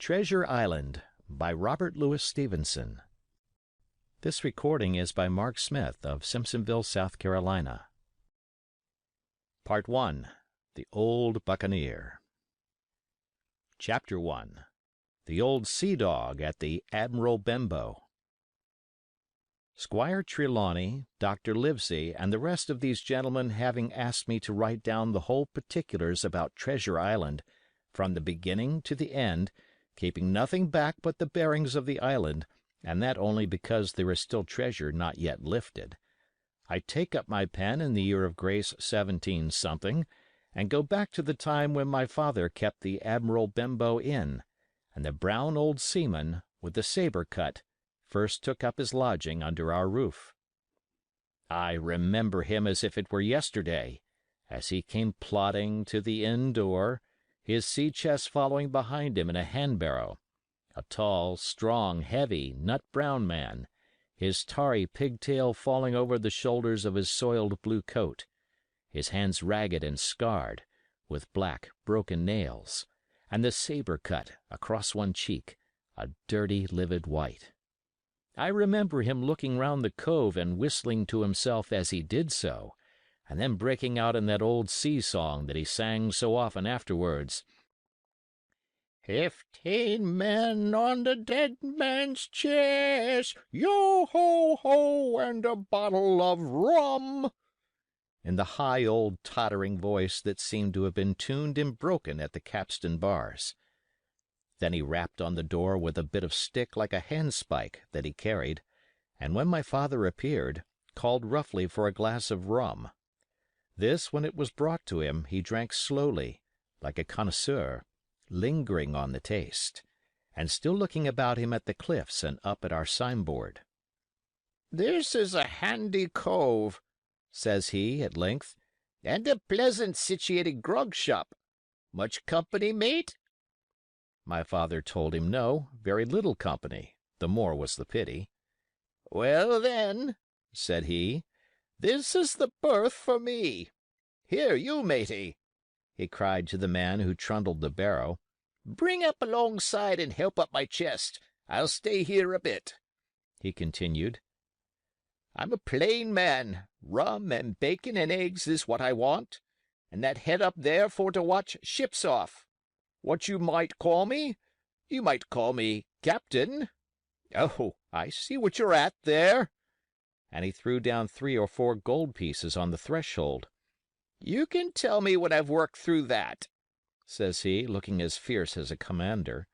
TRESURE ISLAND by Robert Louis Stevenson. This recording is by Mark Smith of Simpsonville, South Carolina. Part 1. The Old Buccaneer. Chapter 1. The Old Sea Dog at the Admiral Benbow. Squire Trelawney, Dr. Livesey, and the rest of these gentlemen having asked me to write down the whole particulars about Treasure Island, from the beginning to the end, keeping nothing back but the bearings of the island, and that only because there is still treasure not yet lifted, I take up my pen in the year of grace 17 something, and go back to the time when my father kept the Admiral Benbow Inn, and the brown old seaman, with the sabre cut, first took up his lodging under our roof. I remember him as if it were yesterday, as he came plodding to the inn door, his sea-chest following behind him in a hand-barrow, a tall, strong, heavy, nut-brown man, his tarry pigtail falling over the shoulders of his soiled blue coat, his hands ragged and scarred, with black, broken nails, and the sabre cut across one cheek, a dirty, livid white. I remember him looking round the cove and whistling to himself as he did so, and then breaking out in that old sea song that he sang so often afterwards. 15 men on the dead man's chest, yo-ho-ho, and a bottle of rum, in the high old tottering voice that seemed to have been tuned and broken at the capstan bars. Then he rapped on the door with a bit of stick like a handspike that he carried, and when my father appeared, called roughly for a glass of rum. This, when it was brought to him, he drank slowly, like a connoisseur, lingering on the taste, and still looking about him at the cliffs and up at our signboard. "This is a handy cove," says he, at length, "and a pleasant situated grog shop. Much company, mate?" My father told him no, very little company, the more was the pity. "Well, then," said he, "this is the berth for me. Here, you matey," he cried to the man who trundled the barrow, "bring up alongside and help up my chest. I'll stay here a bit," he continued. "I'm a plain man. Rum and bacon and eggs is what I want, and that head up there for to watch ships off. What you might call me? You might call me Captain. Oh, I see what you're at there," and he threw down 3 or 4 gold pieces on the threshold. "You can tell me when I've worked through that," says he, looking as fierce as a commander.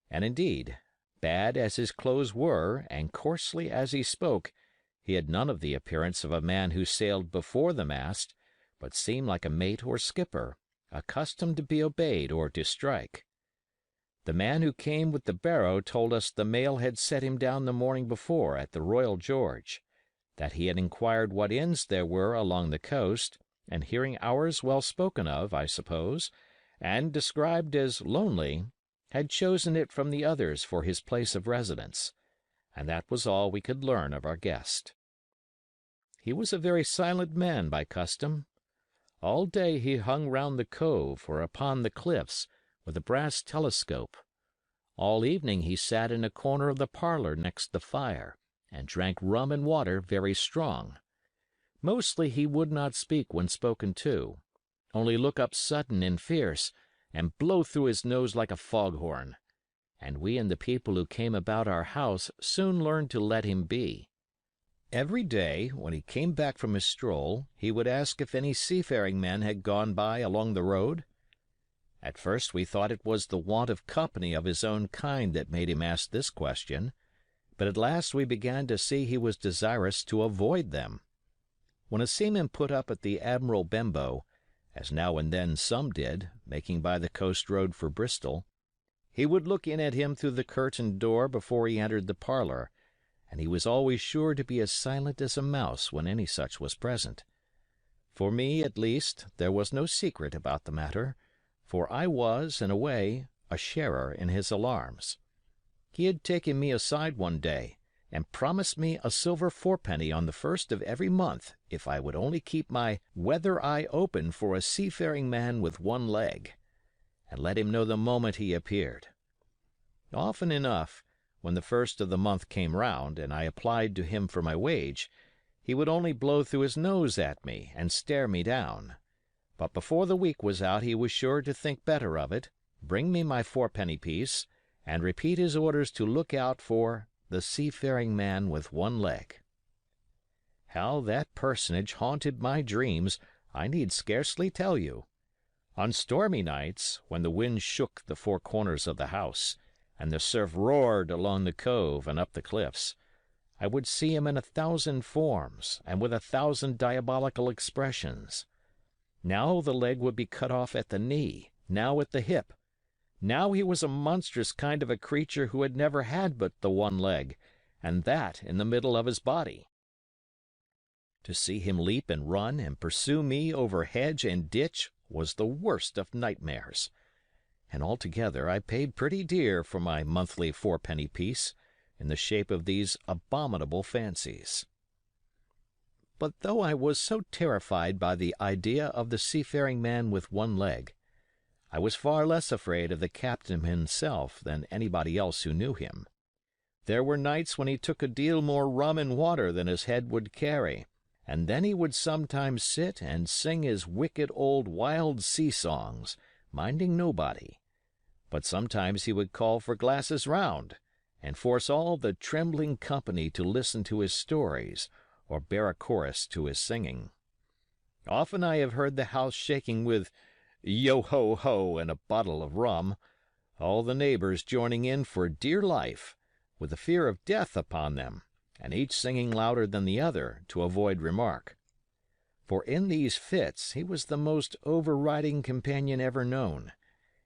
And indeed, bad as his clothes were and coarsely as he spoke, he had none of the appearance of a man who sailed before the mast, but seemed like a mate or skipper, accustomed to be obeyed or to strike. The man who came with the barrow told us the mail had set him down the morning before at the Royal George, that he had inquired what inns there were along the coast, and hearing ours well spoken of, I suppose, and described as lonely, had chosen it from the others for his place of residence, and that was all we could learn of our guest. He was a very silent man by custom. All day he hung round the cove or upon the cliffs with a brass telescope. All evening he sat in a corner of the parlor next the fire, and drank rum and water very strong. Mostly he would not speak when spoken to, only look up sudden and fierce, and blow through his nose like a foghorn, and we and the people who came about our house soon learned to let him be. Every day, when he came back from his stroll, he would ask if any seafaring men had gone by along the road. At first we thought it was the want of company of his own kind that made him ask this question, but at last we began to see he was desirous to avoid them. When a seaman put up at the Admiral Benbow, as now and then some did, making by the coast road for Bristol, he would look in at him through the curtained door before he entered the parlor, and he was always sure to be as silent as a mouse when any such was present. For me, at least, there was no secret about the matter, for I was, in a way, a sharer in his alarms. He had taken me aside one day, and promised me a silver fourpenny on the first of every month if I would only keep my weather eye open for a seafaring man with one leg, and let him know the moment he appeared. Often enough, when the first of the month came round and I applied to him for my wage, he would only blow through his nose at me and stare me down. But before the week was out he was sure to think better of it, bring me my fourpenny piece, and repeat his orders to look out for the seafaring man with one leg. How that personage haunted my dreams I need scarcely tell you. On stormy nights, when the wind shook the four corners of the house, and the surf roared along the cove and up the cliffs, I would see him in 1,000 forms and with 1,000 diabolical expressions. Now the leg would be cut off at the knee, now at the hip. Now he was a monstrous kind of a creature who had never had but the one leg, and that in the middle of his body. To see him leap and run and pursue me over hedge and ditch was the worst of nightmares. And altogether I paid pretty dear for my monthly fourpenny piece, in the shape of these abominable fancies. But though I was so terrified by the idea of the seafaring man with one leg, I was far less afraid of the captain himself than anybody else who knew him. There were nights when he took a deal more rum and water than his head would carry, and then he would sometimes sit and sing his wicked old wild sea songs, minding nobody. But sometimes he would call for glasses round, and force all the trembling company to listen to his stories or bear a chorus to his singing. Often I have heard the house shaking with yo-ho-ho and a bottle of rum, all the neighbors joining in for dear life, with the fear of death upon them, and each singing louder than the other to avoid remark. For in these fits he was the most overriding companion ever known.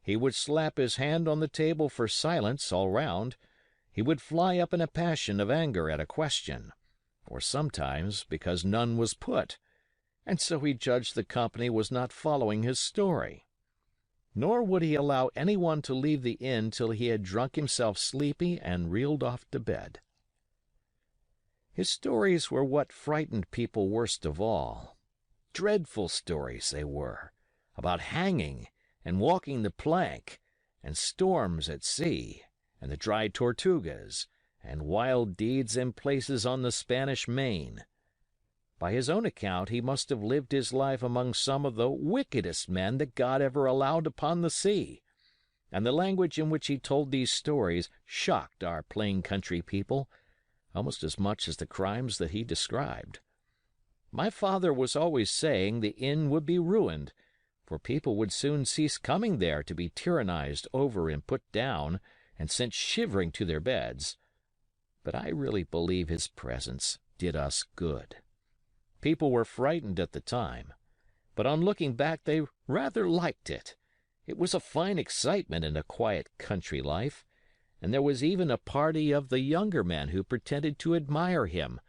He would slap his hand on the table for silence all round. He would fly up in a passion of anger at a question, or sometimes because none was put, and so he judged the company was not following his story. Nor would he allow any one to leave the inn till he had drunk himself sleepy and reeled off to bed. His stories were what frightened people worst of all. Dreadful stories they were, about hanging and walking the plank, and storms at sea, and the dry Tortugas, and wild deeds in places on the Spanish Main. By his own account he must have lived his life among some of the wickedest men that God ever allowed upon the sea, and the language in which he told these stories shocked our plain country people almost as much as the crimes that he described. My father was always saying the inn would be ruined, for people would soon cease coming there to be tyrannized over and put down and sent shivering to their beds. But I really believe his presence did us good. People were frightened at the time, but on looking back they rather liked it. It was a fine excitement in a quiet country life, and there was even a party of the younger men who pretended to admire him,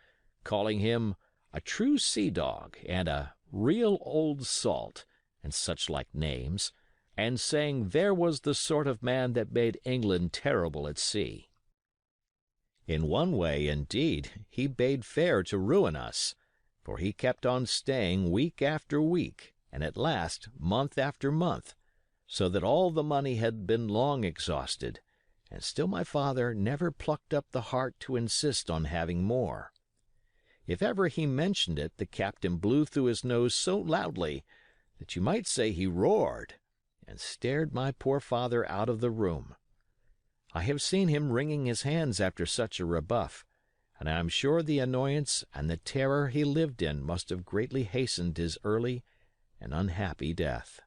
calling him a true sea dog and a real old salt, and such like names, and saying there was the sort of man that made England terrible at sea. In one way, indeed, he bade fair to ruin us, for he kept on staying week after week, and at last month after month, so that all the money had been long exhausted, and still my father never plucked up the heart to insist on having more. If ever he mentioned it, the captain blew through his nose so loudly that you might say he roared, and stared my poor father out of the room. I have seen him wringing his hands after such a rebuff, and I am sure the annoyance and the terror he lived in must have greatly hastened his early and unhappy death.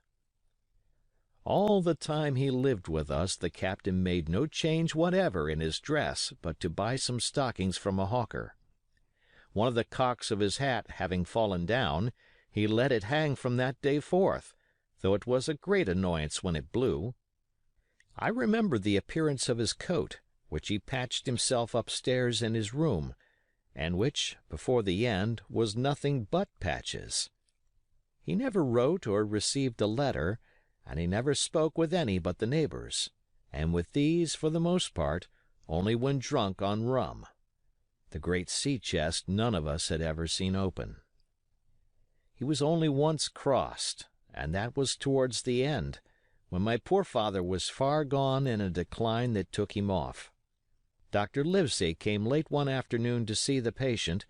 All the time he lived with us the captain made no change whatever in his dress but to buy some stockings from a hawker. One of the cocks of his hat having fallen down, he let it hang from that day forth, though it was a great annoyance when it blew. I remember the appearance of his coat, which he patched himself upstairs in his room, and which, before the end, was nothing but patches. He never wrote or received a letter, and he never spoke with any but the neighbors, and with these, for the most part, only when drunk on rum. The great sea chest none of us had ever seen open. He was only once crossed, and that was towards the end, when my poor father was far gone in a decline that took him off. Dr. Livesey came late one afternoon to see the patient,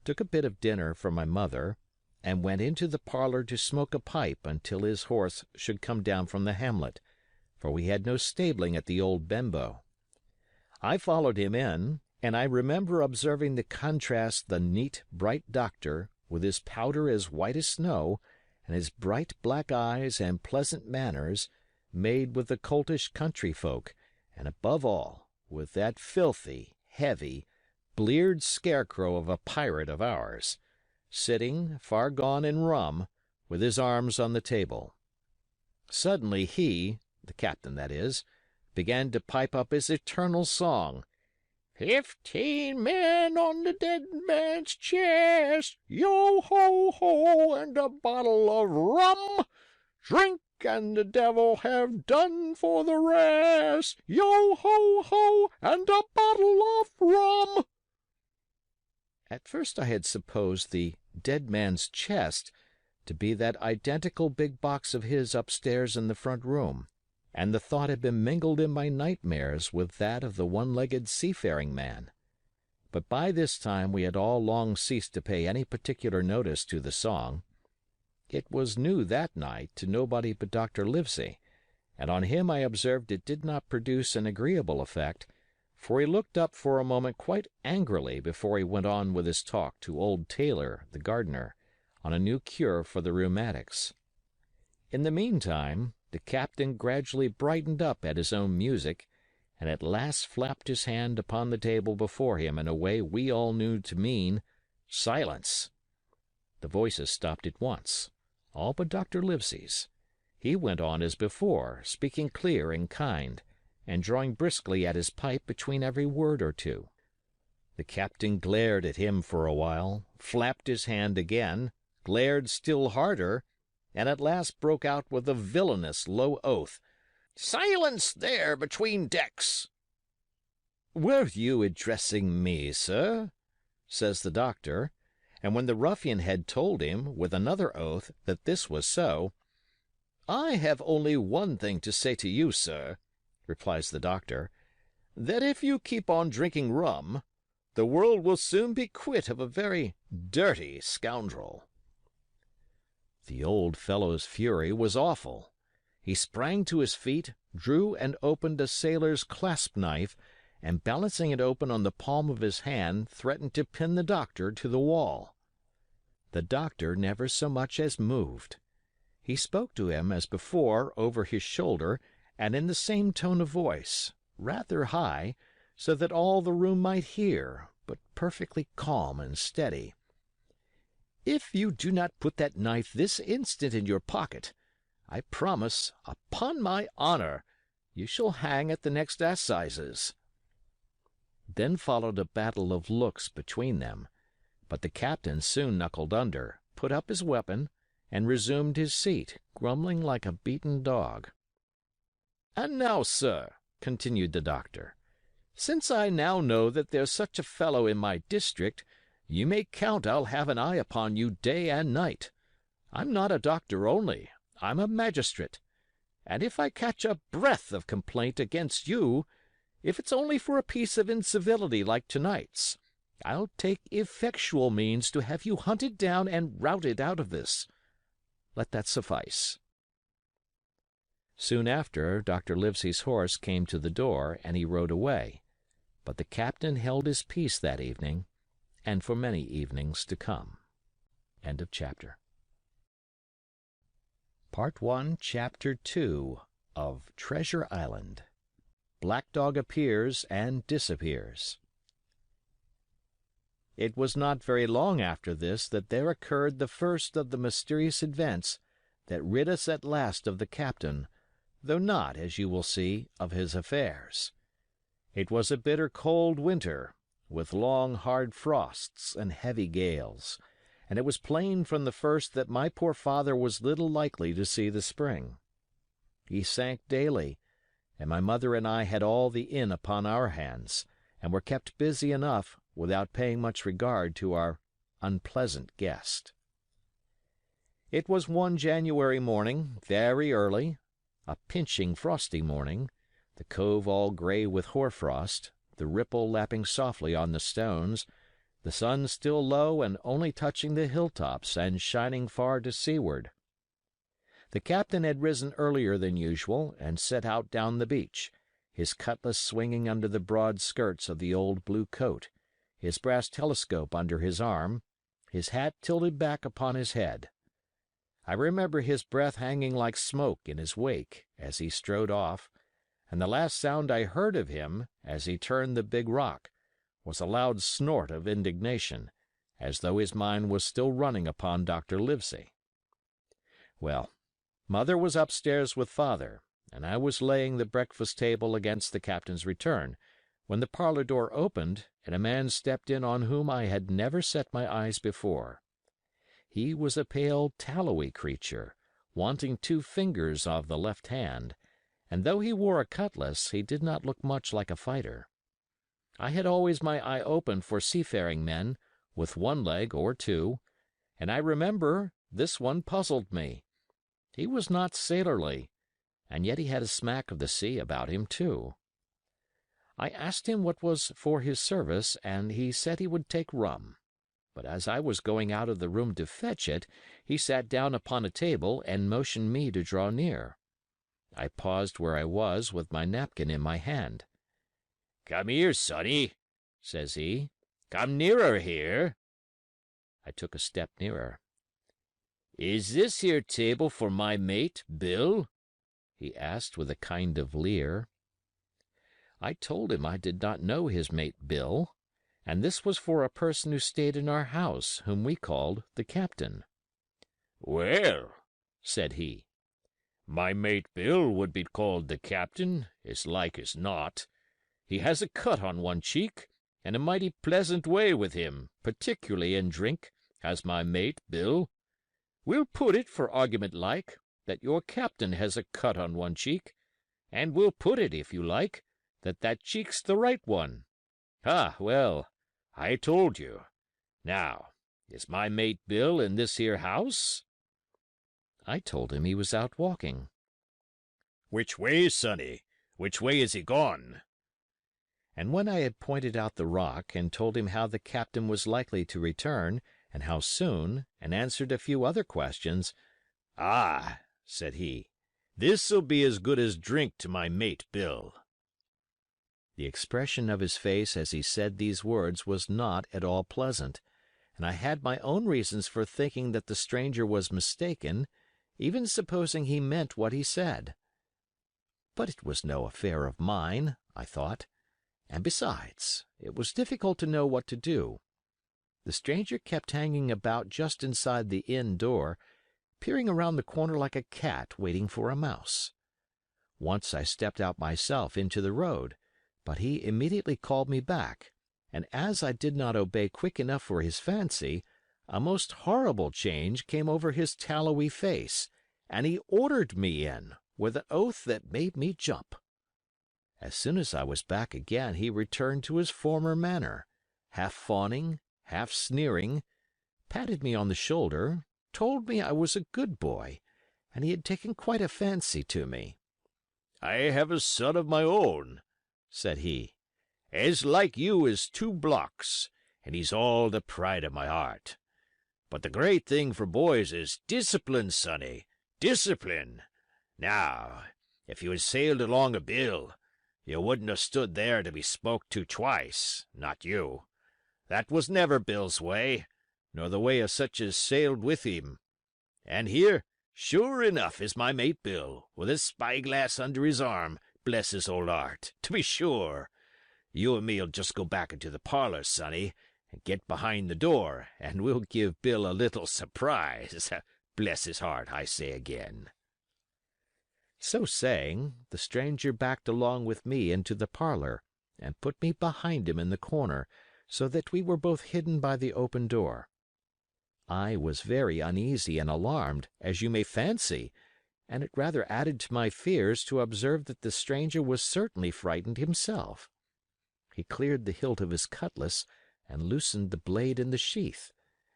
took a bit of dinner for my mother, and went into the parlor to smoke a pipe until his horse should come down from the hamlet, for we had no stabling at the old Benbow. I followed him in, and I remember observing the contrast the neat, bright doctor, with his powder as white as snow, and his bright black eyes and pleasant manners, made with the coltish country folk, and above all, with that filthy, heavy, bleared scarecrow of a pirate of ours, sitting, far gone in rum, with his arms on the table. Suddenly he, the captain that is, began to pipe up his eternal song. 15 men on the dead man's chest, yo-ho-ho, and a bottle of rum. Drink, and the devil have done for the rest, yo-ho-ho, and a bottle of rum. At first I had supposed the dead man's chest to be that identical big box of his upstairs in the front room, and the thought had been mingled in my nightmares with that of the one-legged seafaring man. But by this time we had all long ceased to pay any particular notice to the song. It was new that night to nobody but Dr. Livesey, and on him I observed it did not produce an agreeable effect, for he looked up for a moment quite angrily before he went on with his talk to old Taylor, the gardener, on a new cure for the rheumatics. In the meantime, the captain gradually brightened up at his own music, and at last flapped his hand upon the table before him in a way we all knew to mean, "Silence!" The voices stopped at once, all but Dr. Livesey's. He went on as before, speaking clear and kind, and drawing briskly at his pipe between every word or two. The captain glared at him for a while, flapped his hand again, glared still harder, and at last broke out with a villainous low oath. "Silence there between decks!" "Were you addressing me, sir?" says the doctor, and when the ruffian had told him, with another oath, that this was so, "I have only one thing to say to you, sir," replies the doctor, "that if you keep on drinking rum, the world will soon be quit of a very dirty scoundrel." The old fellow's fury was awful. He sprang to his feet, drew and opened a sailor's clasp knife, and balancing it open on the palm of his hand, threatened to pin the doctor to the wall. The doctor never so much as moved. He spoke to him as before over his shoulder and in the same tone of voice, rather high, so that all the room might hear, but perfectly calm and steady. "If you do not put that knife this instant in your pocket, I promise, upon my honor, you shall hang at the next assizes." Then followed a battle of looks between them, but the captain soon knuckled under, put up his weapon, and resumed his seat, grumbling like a beaten dog. "And now, sir," continued the doctor, "since I now know that there's such a fellow in my district, you may count I'll have an eye upon you day and night. I'm not a doctor only, I'm a magistrate, and if I catch a breath of complaint against you, if it's only for a piece of incivility like tonight's, I'll take effectual means to have you hunted down and routed out of this. Let that suffice." Soon after, Dr. Livesey's horse came to the door, and he rode away, but the captain held his peace that evening, and for many evenings to come. End of chapter. Part 1, Chapter 2 of Treasure Island. Black Dog appears and disappears. It was not very long after this that there occurred the first of the mysterious events that rid us at last of the captain, though not, as you will see, of his affairs. It was a bitter cold winter, with long hard frosts and heavy gales, and it was plain from the first that my poor father was little likely to see the spring. He sank daily, and my mother and I had all the inn upon our hands, and were kept busy enough without paying much regard to our unpleasant guest. It was one January morning, very early, A pinching, frosty morning, the cove all gray with hoarfrost, the ripple lapping softly on the stones, the sun still low and only touching the hilltops and shining far to seaward. The captain had risen earlier than usual and set out down the beach, his cutlass swinging under the broad skirts of the old blue coat, his brass telescope under his arm, his hat tilted back upon his head. I remember his breath hanging like smoke in his wake as he strode off, and the last sound I heard of him, as he turned the big rock, was a loud snort of indignation, as though his mind was still running upon Dr. Livesey. Well, Mother was upstairs with Father, and I was laying the breakfast table against the captain's return, when the parlor door opened and a man stepped in on whom I had never set my eyes before. He was a pale, tallowy creature, wanting 2 fingers of the left hand, and though he wore a cutlass, he did not look much like a fighter. I had always my eye open for seafaring men, with 1 leg or 2, and I remember this one puzzled me. He was not sailorly, and yet he had a smack of the sea about him, too. I asked him what was for his service, and he said he would take rum. But as I was going out of the room to fetch it, he sat down upon a table and motioned me to draw near. I paused where I was with my napkin in my hand. "Come here, sonny," says he. "Come nearer here." I took a step nearer. "Is this here table for my mate, Bill?" he asked with a kind of leer. I told him I did not know his mate Bill, and this was for a person who stayed in our house, whom we called the captain. "Well," said he, "my mate Bill would be called the captain, as like as not. He has a cut on one cheek, and a mighty pleasant way with him, particularly in drink, has my mate Bill. We'll put it, for argument like, that your captain has a cut on one cheek, and we'll put it, if you like, that cheek's the right one. Ah, well, I told you. Now, is my mate Bill in this here house?" I told him he was out walking. "Which way, sonny? Which way is he gone?" And when I had pointed out the rock and told him how the captain was likely to return, and how soon, and answered a few other questions, "Ah," said he, "this'll be as good as drink to my mate Bill." The expression of his face as he said these words was not at all pleasant, and I had my own reasons for thinking that the stranger was mistaken, even supposing he meant what he said. But it was no affair of mine, I thought, and besides, it was difficult to know what to do. The stranger kept hanging about just inside the inn door, peering around the corner like a cat waiting for a mouse. Once I stepped out myself into the road, but he immediately called me back, and as I did not obey quick enough for his fancy, a most horrible change came over his tallowy face, and he ordered me in, with an oath that made me jump. As soon as I was back again, he returned to his former manner, half fawning, half sneering, patted me on the shoulder, told me I was a good boy, and he had taken quite a fancy to me. "I have a son of my own," said he, "as like you as 2 blocks, and he's all the pride of my heart. But the great thing for boys is discipline, sonny, discipline. Now, if you had sailed along a Bill, you wouldn't have stood there to be spoke to twice, not you. That was never Bill's way, nor the way of such as sailed with him. And here, sure enough, is my mate Bill, with his spyglass under his arm, bless his old heart, to be sure. You and me'll just go back into the parlor, sonny, and get behind the door, and we'll give Bill a little surprise. Bless his heart, I say again." So saying, the stranger backed along with me into the parlor, and put me behind him in the corner, so that we were both hidden by the open door. I was very uneasy and alarmed, as you may fancy, and it rather added to my fears to observe that the stranger was certainly frightened himself. He cleared the hilt of his cutlass and loosened the blade in the sheath,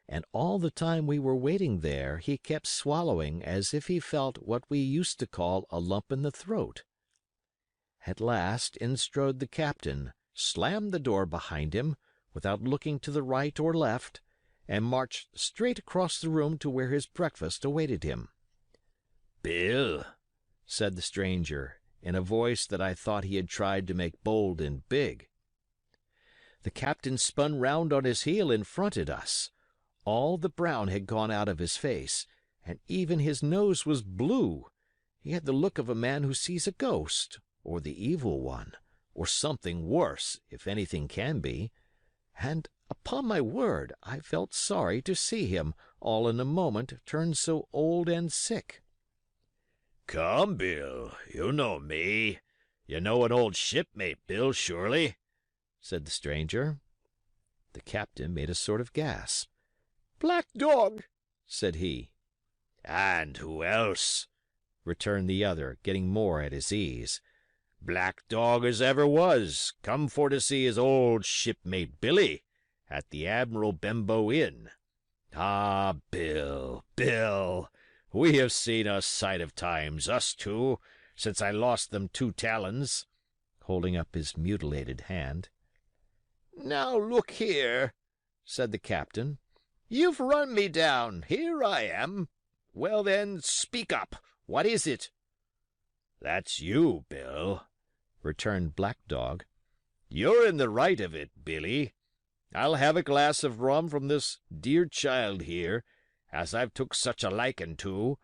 and all the time we were waiting there he kept swallowing as if he felt what we used to call a lump in the throat. At last in strode the captain, slammed the door behind him, without looking to the right or left, and marched straight across the room to where his breakfast awaited him. "Bill," said the stranger, in a voice that I thought he had tried to make bold and big. The captain spun round on his heel and fronted us. All the brown had gone out of his face, and even his nose was blue. He had the look of a man who sees a ghost, or the evil one, or something worse, if anything can be, and, upon my word, I felt sorry to see him, all in a moment, turn so old and sick. "Come, Bill, you know me. You know an old shipmate, Bill, surely?" said the stranger. The captain made a sort of gasp. "Black Dog," said he. "And who else?" returned the other, getting more at his ease. "Black Dog as ever was, come for to see his old shipmate Billy, at the Admiral Benbow Inn. Ah, Bill, Bill, we have seen a sight of times, us two, since I lost them 2 talons," holding up his mutilated hand. "Now look here," said the captain. "You've run me down. Here I am. Well, then, speak up. What is it?" "That's you, Bill," returned Black Dog. "You're in the right of it, Billy. I'll have a glass of rum from this dear child here, as I've took such a likin' to,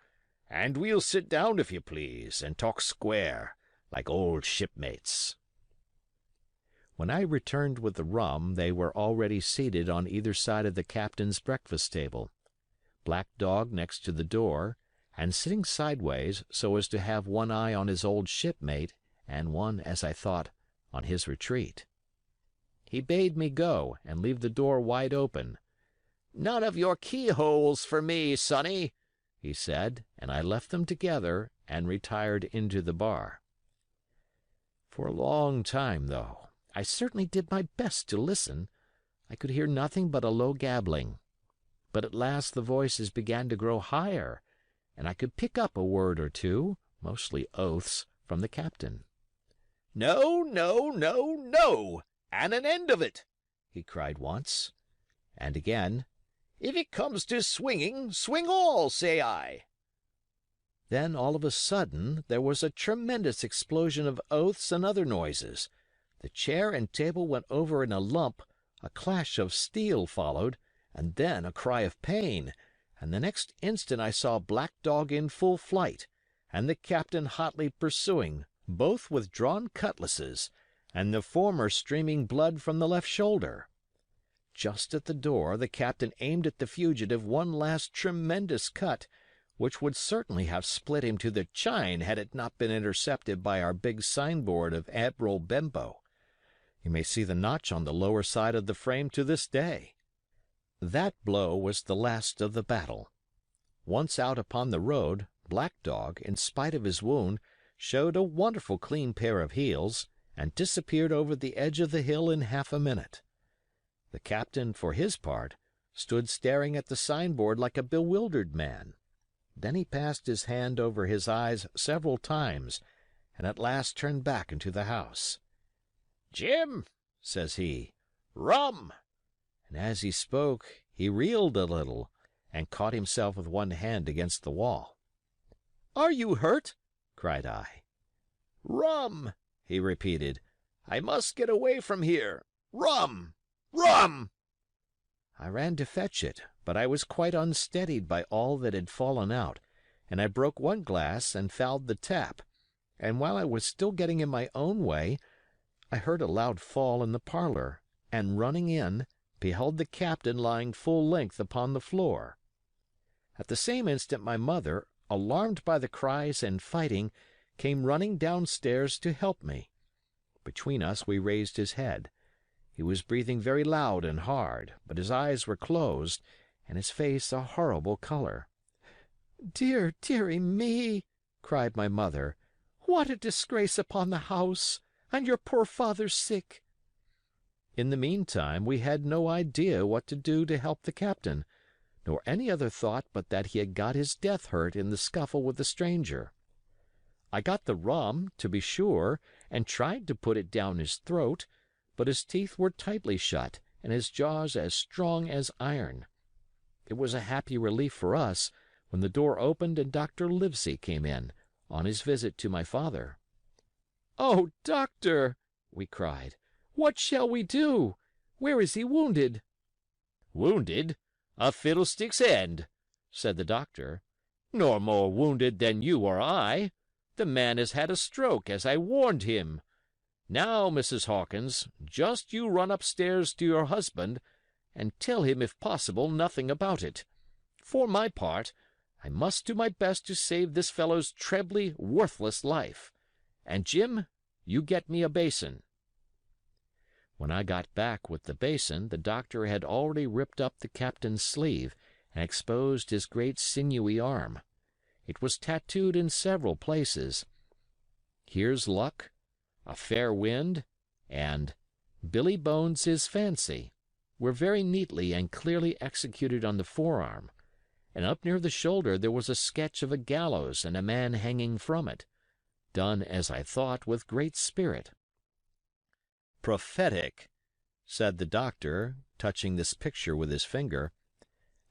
and we'll sit down, if you please, and talk square, like old shipmates." When I returned with the rum, they were already seated on either side of the captain's breakfast table, Black Dog next to the door, and sitting sideways so as to have one eye on his old shipmate and one, as I thought, on his retreat. He bade me go and leave the door wide open. "None of your keyholes for me, sonny," he said, and I left them together and retired into the bar. For a long time, though, I certainly did my best to listen. I could hear nothing but a low gabbling. But at last the voices began to grow higher, and I could pick up a word or two, mostly oaths, from the captain. "No, no, no, no, and an end of it!" he cried once. And again, "If it comes to swinging, swing all, say I." Then all of a sudden there was a tremendous explosion of oaths and other noises. The chair and table went over in a lump, a clash of steel followed, and then a cry of pain, and the next instant I saw Black Dog in full flight, and the captain hotly pursuing, both with drawn cutlasses, and the former streaming blood from the left shoulder. Just at the door the captain aimed at the fugitive one last tremendous cut, which would certainly have split him to the chine had it not been intercepted by our big signboard of Admiral Benbow. You may see the notch on the lower side of the frame to this day. That blow was the last of the battle. Once out upon the road, Black Dog, in spite of his wound, showed a wonderful clean pair of heels, and disappeared over the edge of the hill in half a minute. The captain, for his part, stood staring at the signboard like a bewildered man. Then he passed his hand over his eyes several times, and at last turned back into the house. "Jim," says he, "rum!" And as he spoke, he reeled a little, and caught himself with one hand against the wall. "Are you hurt?" cried I. "Rum!" he repeated. "I must get away from here. Rum! Rum!" I ran to fetch it, but I was quite unsteadied by all that had fallen out, and I broke one glass and fouled the tap, and while I was still getting in my own way, I heard a loud fall in the parlor, and running in, beheld the captain lying full length upon the floor. At the same instant my mother, alarmed by the cries and fighting, came running downstairs to help me. Between us we raised his head. He was breathing very loud and hard, but his eyes were closed, and his face a horrible color. "Dear, dearie me!" cried my mother. "What a disgrace upon the house! And your poor father sick!" In the meantime we had no idea what to do to help the captain, nor any other thought but that he had got his death hurt in the scuffle with the stranger. I got the rum, to be sure, and tried to put it down his throat, but his teeth were tightly shut and his jaws as strong as iron. It was a happy relief for us when the door opened and Dr. Livesey came in, on his visit to my father. "Oh, doctor!" we cried. "What shall we do? Where is he wounded?" "Wounded? A fiddlestick's end," said the doctor. "Nor more wounded than you or I. The man has had a stroke, as I warned him. Now, Mrs. Hawkins, just you run upstairs to your husband, and tell him, if possible, nothing about it. For my part, I must do my best to save this fellow's trebly worthless life. And, Jim, you get me a basin." When I got back with the basin, the doctor had already ripped up the captain's sleeve and exposed his great sinewy arm. It was tattooed in several places. "Here's luck," "A fair wind," and "Billy Bones's fancy" were very neatly and clearly executed on the forearm, and up near the shoulder there was a sketch of a gallows and a man hanging from it, done, as I thought, with great spirit. "Prophetic," said the doctor, touching this picture with his finger.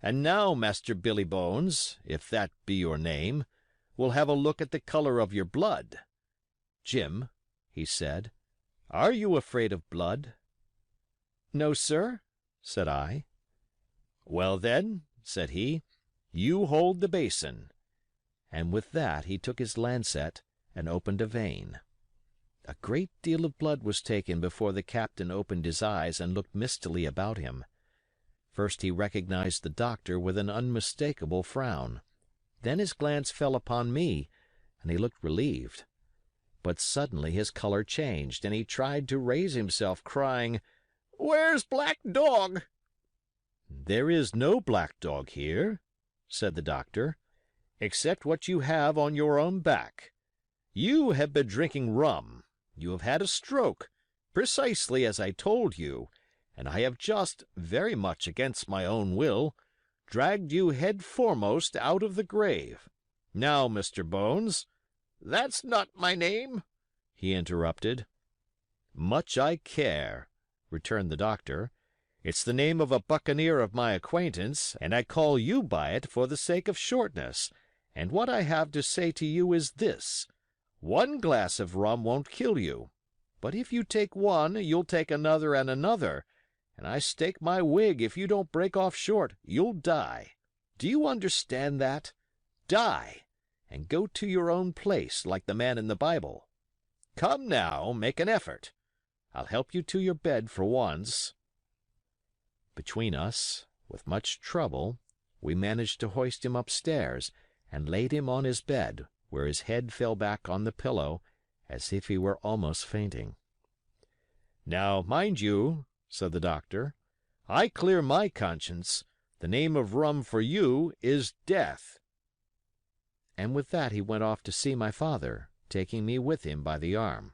"And now, Master Billy Bones, if that be your name, we'll have a look at the color of your blood. Jim," he said, "are you afraid of blood?" "No, sir," said I. "Well, then," said he, "you hold the basin." And with that he took his lancet and opened a vein. A great deal of blood was taken before the captain opened his eyes and looked mistily about him. First he recognized the doctor with an unmistakable frown. Then his glance fell upon me, and he looked relieved. But suddenly his color changed, and he tried to raise himself, crying, "Where's Black Dog?" "There is no black dog here," said the doctor, "except what you have on your own back. You have been drinking rum. You have had a stroke, precisely as I told you, and I have just, very much against my own will, dragged you head foremost out of the grave. Now, Mr. Bones—" "That's not my name," he interrupted. "Much I care," returned the doctor. "It's the name of a buccaneer of my acquaintance, and I call you by it for the sake of shortness, and what I have to say to you is this. One glass of rum won't kill you, but if you take one you'll take another and another, and I stake my wig if you don't break off short, you'll die. Do you understand that? Die, and go to your own place like the man in the Bible. Come now, make an effort. I'll help you to your bed for once." Between us, with much trouble, we managed to hoist him upstairs and laid him on his bed, where his head fell back on the pillow as if he were almost fainting. "Now, mind you," said the doctor, "I clear my conscience. The name of rum for you is death." And with that he went off to see my father, taking me with him by the arm.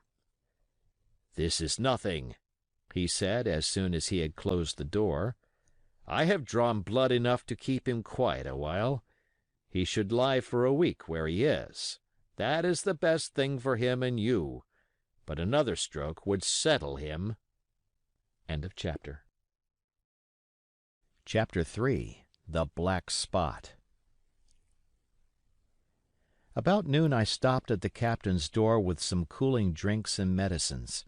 "This is nothing," he said as soon as he had closed the door. "I have drawn blood enough to keep him quiet a while. He should lie for a week where he is. That is the best thing for him and you. But another stroke would settle him." End of chapter. Chapter 3. The Black Spot. About noon I stopped at the captain's door with some cooling drinks and medicines.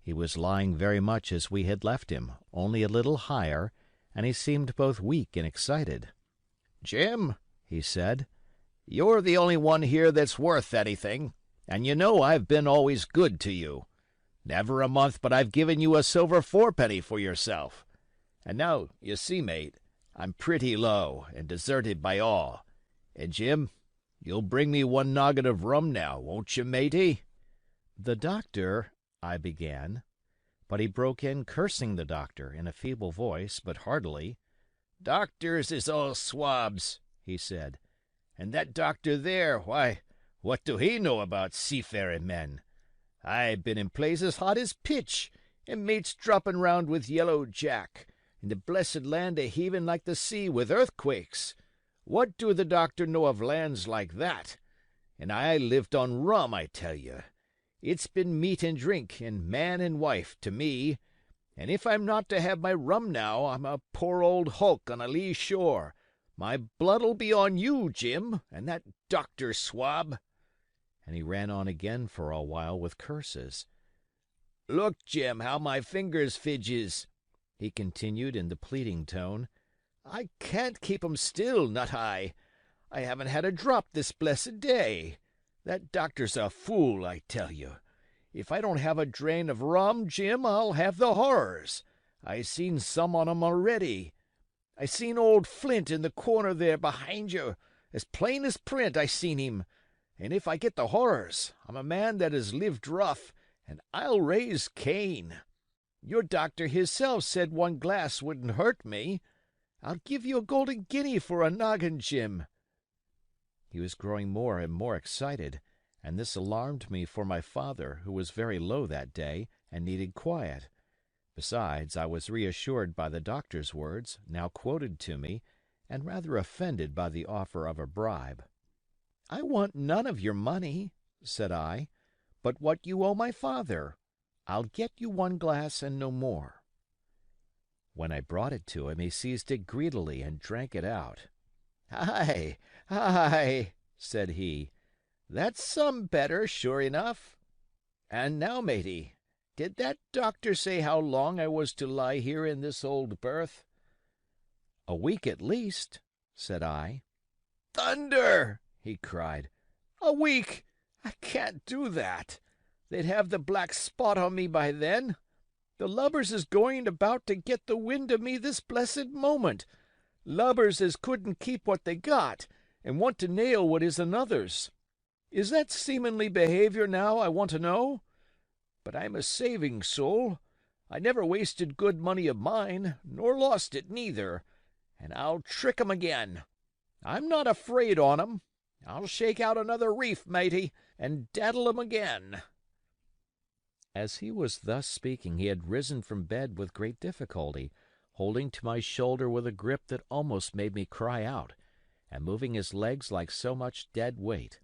He was lying very much as we had left him, only a little higher, and he seemed both weak and excited. "Jim," he said, "you're the only one here that's worth anything, and you know I've been always good to you. Never a month but I've given you a silver fourpenny for yourself. And now, you see, mate, I'm pretty low and deserted by all. And, Jim, you'll bring me one noggin of rum now, won't you, matey?" "The doctor—" I began, but he broke in cursing the doctor in a feeble voice, but heartily. "Doctors is all swabs," he said. "And that doctor there, why, what do he know about seafaring men? I've been in places hot as pitch, and mates dropping round with Yellow Jack, in the blessed land a heaving like the sea with earthquakes. What do the doctor know of lands like that? And I lived on rum, I tell you. It's been meat and drink, and man and wife, to me. And if I'm not to have my rum now, I'm a poor old hulk on a lee shore. My blood'll be on you, Jim, and that doctor swab. And he ran on again for a while with curses. Look, Jim, how my fingers fidges, he continued in the pleading tone. I can't keep 'em still, not I. I haven't had a drop this blessed day. That doctor's a fool, I tell you. If I don't have a drain of rum, Jim, I'll have the horrors. I seen some on 'em already. I seen old Flint in the corner there behind you. As plain as print I seen him. And if I get the horrors, I'm a man that has lived rough, and I'll raise Cain. Your doctor hisself said one glass wouldn't hurt me. I'll give you a golden guinea for a noggin, Jim. He was growing more and more excited, and this alarmed me for my father, who was very low that day and needed quiet. Besides, I was reassured by the doctor's words, now quoted to me, and rather offended by the offer of a bribe. I want none of your money, said I, but what you owe my father. I'll get you one glass and no more. When I brought it to him, he seized it greedily and drank it out. Aye, aye, said he, that's some better, sure enough. And now, matey, did that doctor say how long I was to lie here in this old berth? A week at least, said I. Thunder! He cried. A week! I can't do that. They'd have the black spot on me by then. The lubbers is going about to get the wind of me this blessed moment. Lubbers as couldn't keep what they got, and want to nail what is another's. Is that seamanly behavior now, I want to know? But I'm a saving soul. I never wasted good money of mine, nor lost it neither, and I'll trick 'em again. I'm not afraid on 'em. I'll shake out another reef, matey, and daddle 'em again. As he was thus speaking, he had risen from bed with great difficulty, holding to my shoulder with a grip that almost made me cry out, and moving his legs like so much dead weight.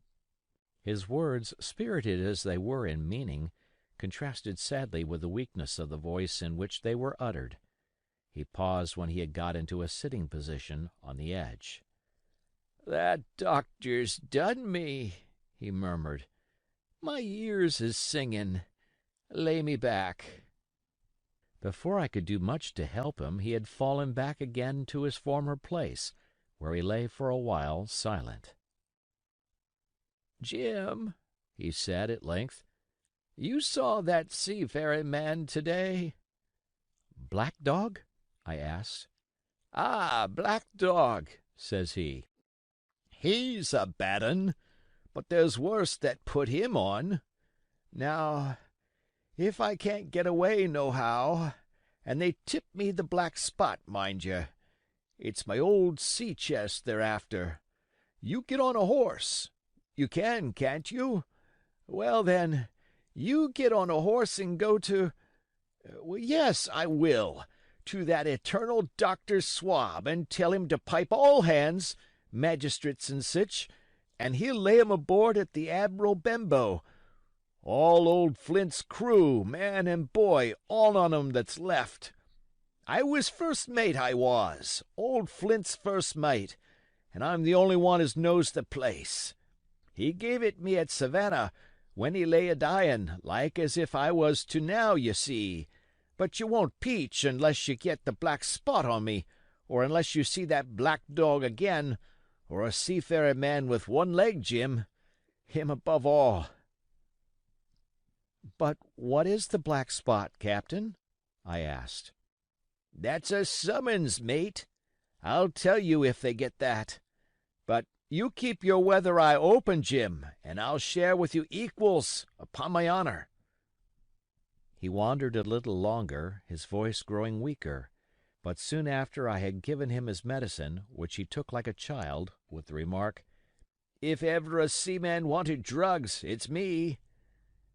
His words, spirited as they were in meaning, contrasted sadly with the weakness of the voice in which they were uttered. He paused when he had got into a sitting position on the edge. That doctor's done me, he murmured. My ears is singing. Lay me back. Before I could do much to help him, he had fallen back again to his former place, where he lay for a while silent. Jim, he said at length, you saw that seafaring man today? Black Dog? I asked. Ah, Black Dog, says he. He's a bad un, but there's worse that put him on. Now, if I can't get away nohow, and they tip me the black spot, mind you, it's my old sea chest they're after. You get on a horse. You can, can't you? Well, then, you get on a horse and go to— yes, I will, to that eternal Dr. Swab, and tell him to pipe all hands, magistrates and sich, and he'll lay 'em aboard at the Admiral Benbow. All old Flint's crew, man and boy, all on 'em that's left. I was first mate, I was, old Flint's first mate, and I'm the only one as knows the place. He gave it me at Savannah, when he lay a-dyin', like as if I was to now, you see. But you won't peach unless you get the black spot on me, or unless you see that Black Dog again, or a seafaring man with one leg, Jim. Him above all. But what is the black spot, Captain? I asked. That's a summons, mate. I'll tell you if they get that. But you keep your weather eye open, Jim, and I'll share with you equals, upon my honor. He wandered a little longer, his voice growing weaker, but soon after I had given him his medicine, which he took like a child, with the remark, If ever a seaman wanted drugs, it's me.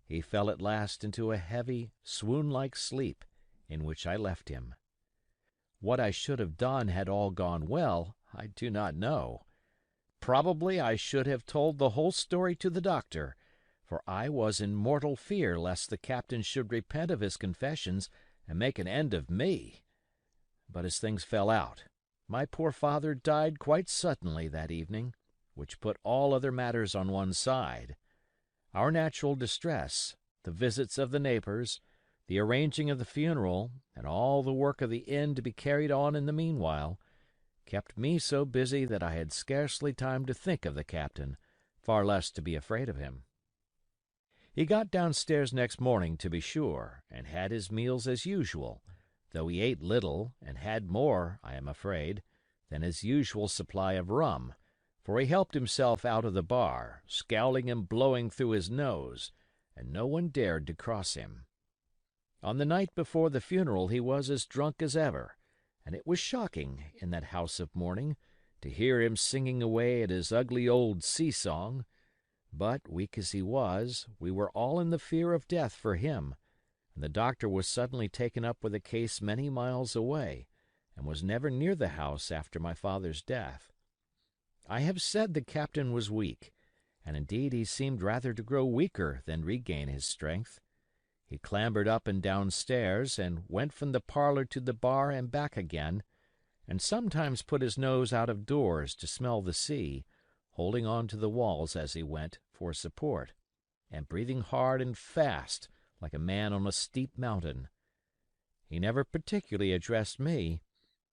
He fell at last into a heavy, swoon-like sleep, in which I left him. What I should have done had all gone well, I do not know. Probably I should have told the whole story to the doctor, for I was in mortal fear lest the captain should repent of his confessions and make an end of me. But as things fell out, my poor father died quite suddenly that evening, which put all other matters on one side. Our natural distress, the visits of the neighbors, the arranging of the funeral, and all the work of the inn to be carried on in the meanwhile, kept me so busy that I had scarcely time to think of the captain, far less to be afraid of him. He got downstairs next morning, to be sure, and had his meals as usual, though he ate little, and had more, I am afraid, than his usual supply of rum, for he helped himself out of the bar, scowling and blowing through his nose, and no one dared to cross him. On the night before the funeral he was as drunk as ever, and it was shocking, in that house of mourning, to hear him singing away at his ugly old sea-song. But, weak as he was, we were all in the fear of death for him, and the doctor was suddenly taken up with a case many miles away, and was never near the house after my father's death. I have said the captain was weak, and indeed he seemed rather to grow weaker than regain his strength. He clambered up and down stairs, and went from the parlor to the bar and back again, and sometimes put his nose out of doors to smell the sea, holding on to the walls as he went for support, and breathing hard and fast like a man on a steep mountain. He never particularly addressed me,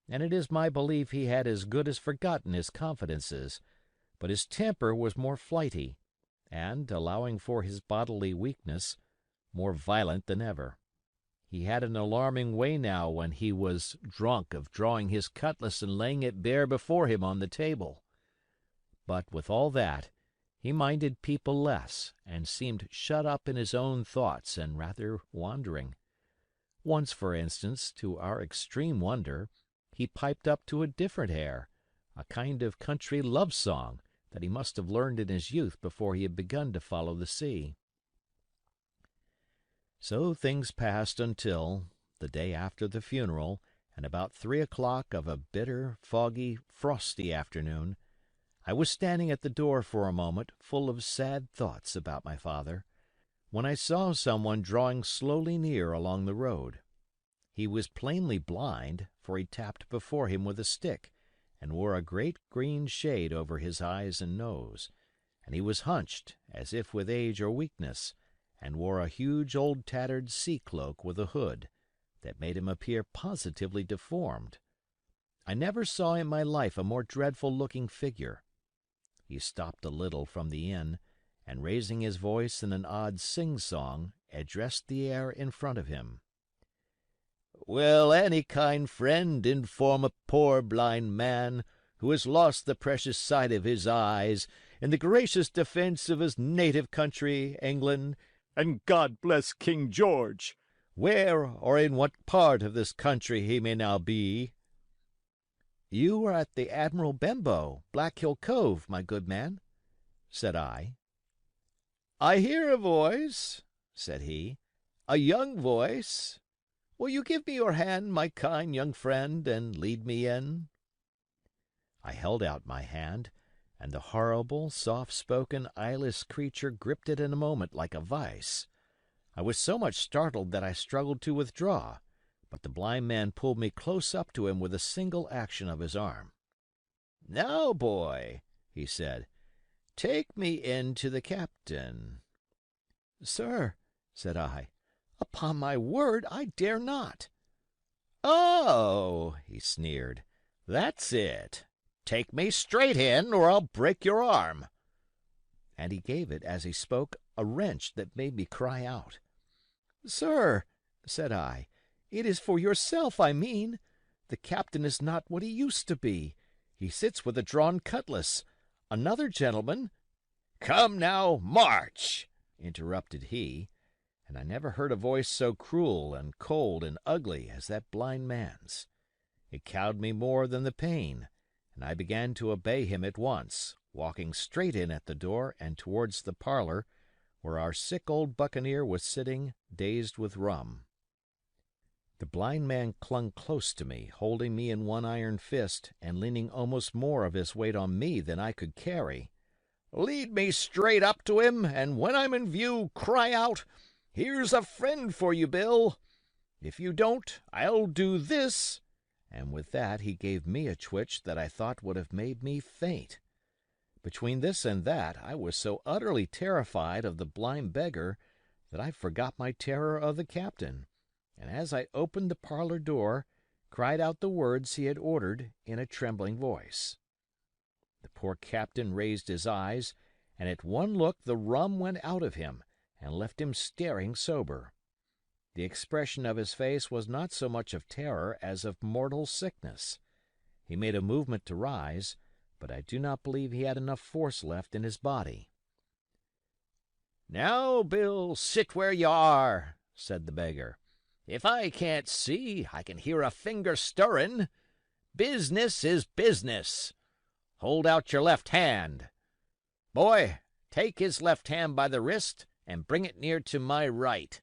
and it is my belief he had as good as forgotten his confidences, but his temper was more flighty, and, allowing for his bodily weakness, more violent than ever. He had an alarming way now when he was drunk of drawing his cutlass and laying it bare before him on the table. But with all that, he minded people less, and seemed shut up in his own thoughts and rather wandering. Once, for instance, to our extreme wonder, he piped up to a different air, a kind of country love-song that he must have learned in his youth before he had begun to follow the sea. So things passed until, the day after the funeral, and about 3 o'clock of a bitter, foggy, frosty afternoon, I was standing at the door for a moment full of sad thoughts about my father, when I saw someone drawing slowly near along the road. He was plainly blind, for he tapped before him with a stick, and wore a great green shade over his eyes and nose, and he was hunched, as if with age or weakness, and wore a huge old tattered sea-cloak with a hood, that made him appear positively deformed. I never saw in my life a more dreadful-looking figure. He stopped a little from the inn, and raising his voice in an odd sing-song, addressed the air in front of him. "Will any kind friend inform a poor blind man, who has lost the precious sight of his eyes, in the gracious defence of his native country, England, and God bless King George, where or in what part of this country he may now be?" "You are at the Admiral Benbow, Black Hill Cove, my good man," said I. "I hear a voice," said he, "a young voice. Will you give me your hand, my kind young friend, and lead me in?" I held out my hand, and the horrible, soft-spoken, eyeless creature gripped it in a moment like a vice. I was so much startled that I struggled to withdraw, but the blind man pulled me close up to him with a single action of his arm. "Now, boy," he said, "take me in to the captain." "Sir," said I, "upon my word I dare not." "Oh," he sneered, "that's it. Take me straight in, or I'll break your arm." And he gave it, as he spoke, a wrench that made me cry out. "Sir," said I, "it is for yourself I mean. The captain is not what he used to be. He sits with a drawn cutlass. Another gentleman—" "Come now, march!" interrupted he, and I never heard a voice so cruel and cold and ugly as that blind man's. It cowed me more than the pain, and I began to obey him at once, walking straight in at the door and towards the parlor, where our sick old buccaneer was sitting, dazed with rum. The blind man clung close to me, holding me in one iron fist and leaning almost more of his weight on me than I could carry. "Lead me straight up to him, and when I'm in view, cry out, 'Here's a friend for you, Bill!' If you don't, I'll do this," and with that he gave me a twitch that I thought would have made me faint. Between this and that I was so utterly terrified of the blind beggar that I forgot my terror of the captain, and as I opened the parlor door, cried out the words he had ordered in a trembling voice. The poor captain raised his eyes, and at one look the rum went out of him and left him staring sober. The expression of his face was not so much of terror as of mortal sickness. He made a movement to rise, but I do not believe he had enough force left in his body. "Now, Bill, sit where you are," said the beggar. "If I can't see, I can hear a finger stirring. Business is business. Hold out your left hand. Boy, take his left hand by the wrist and bring it near to my right."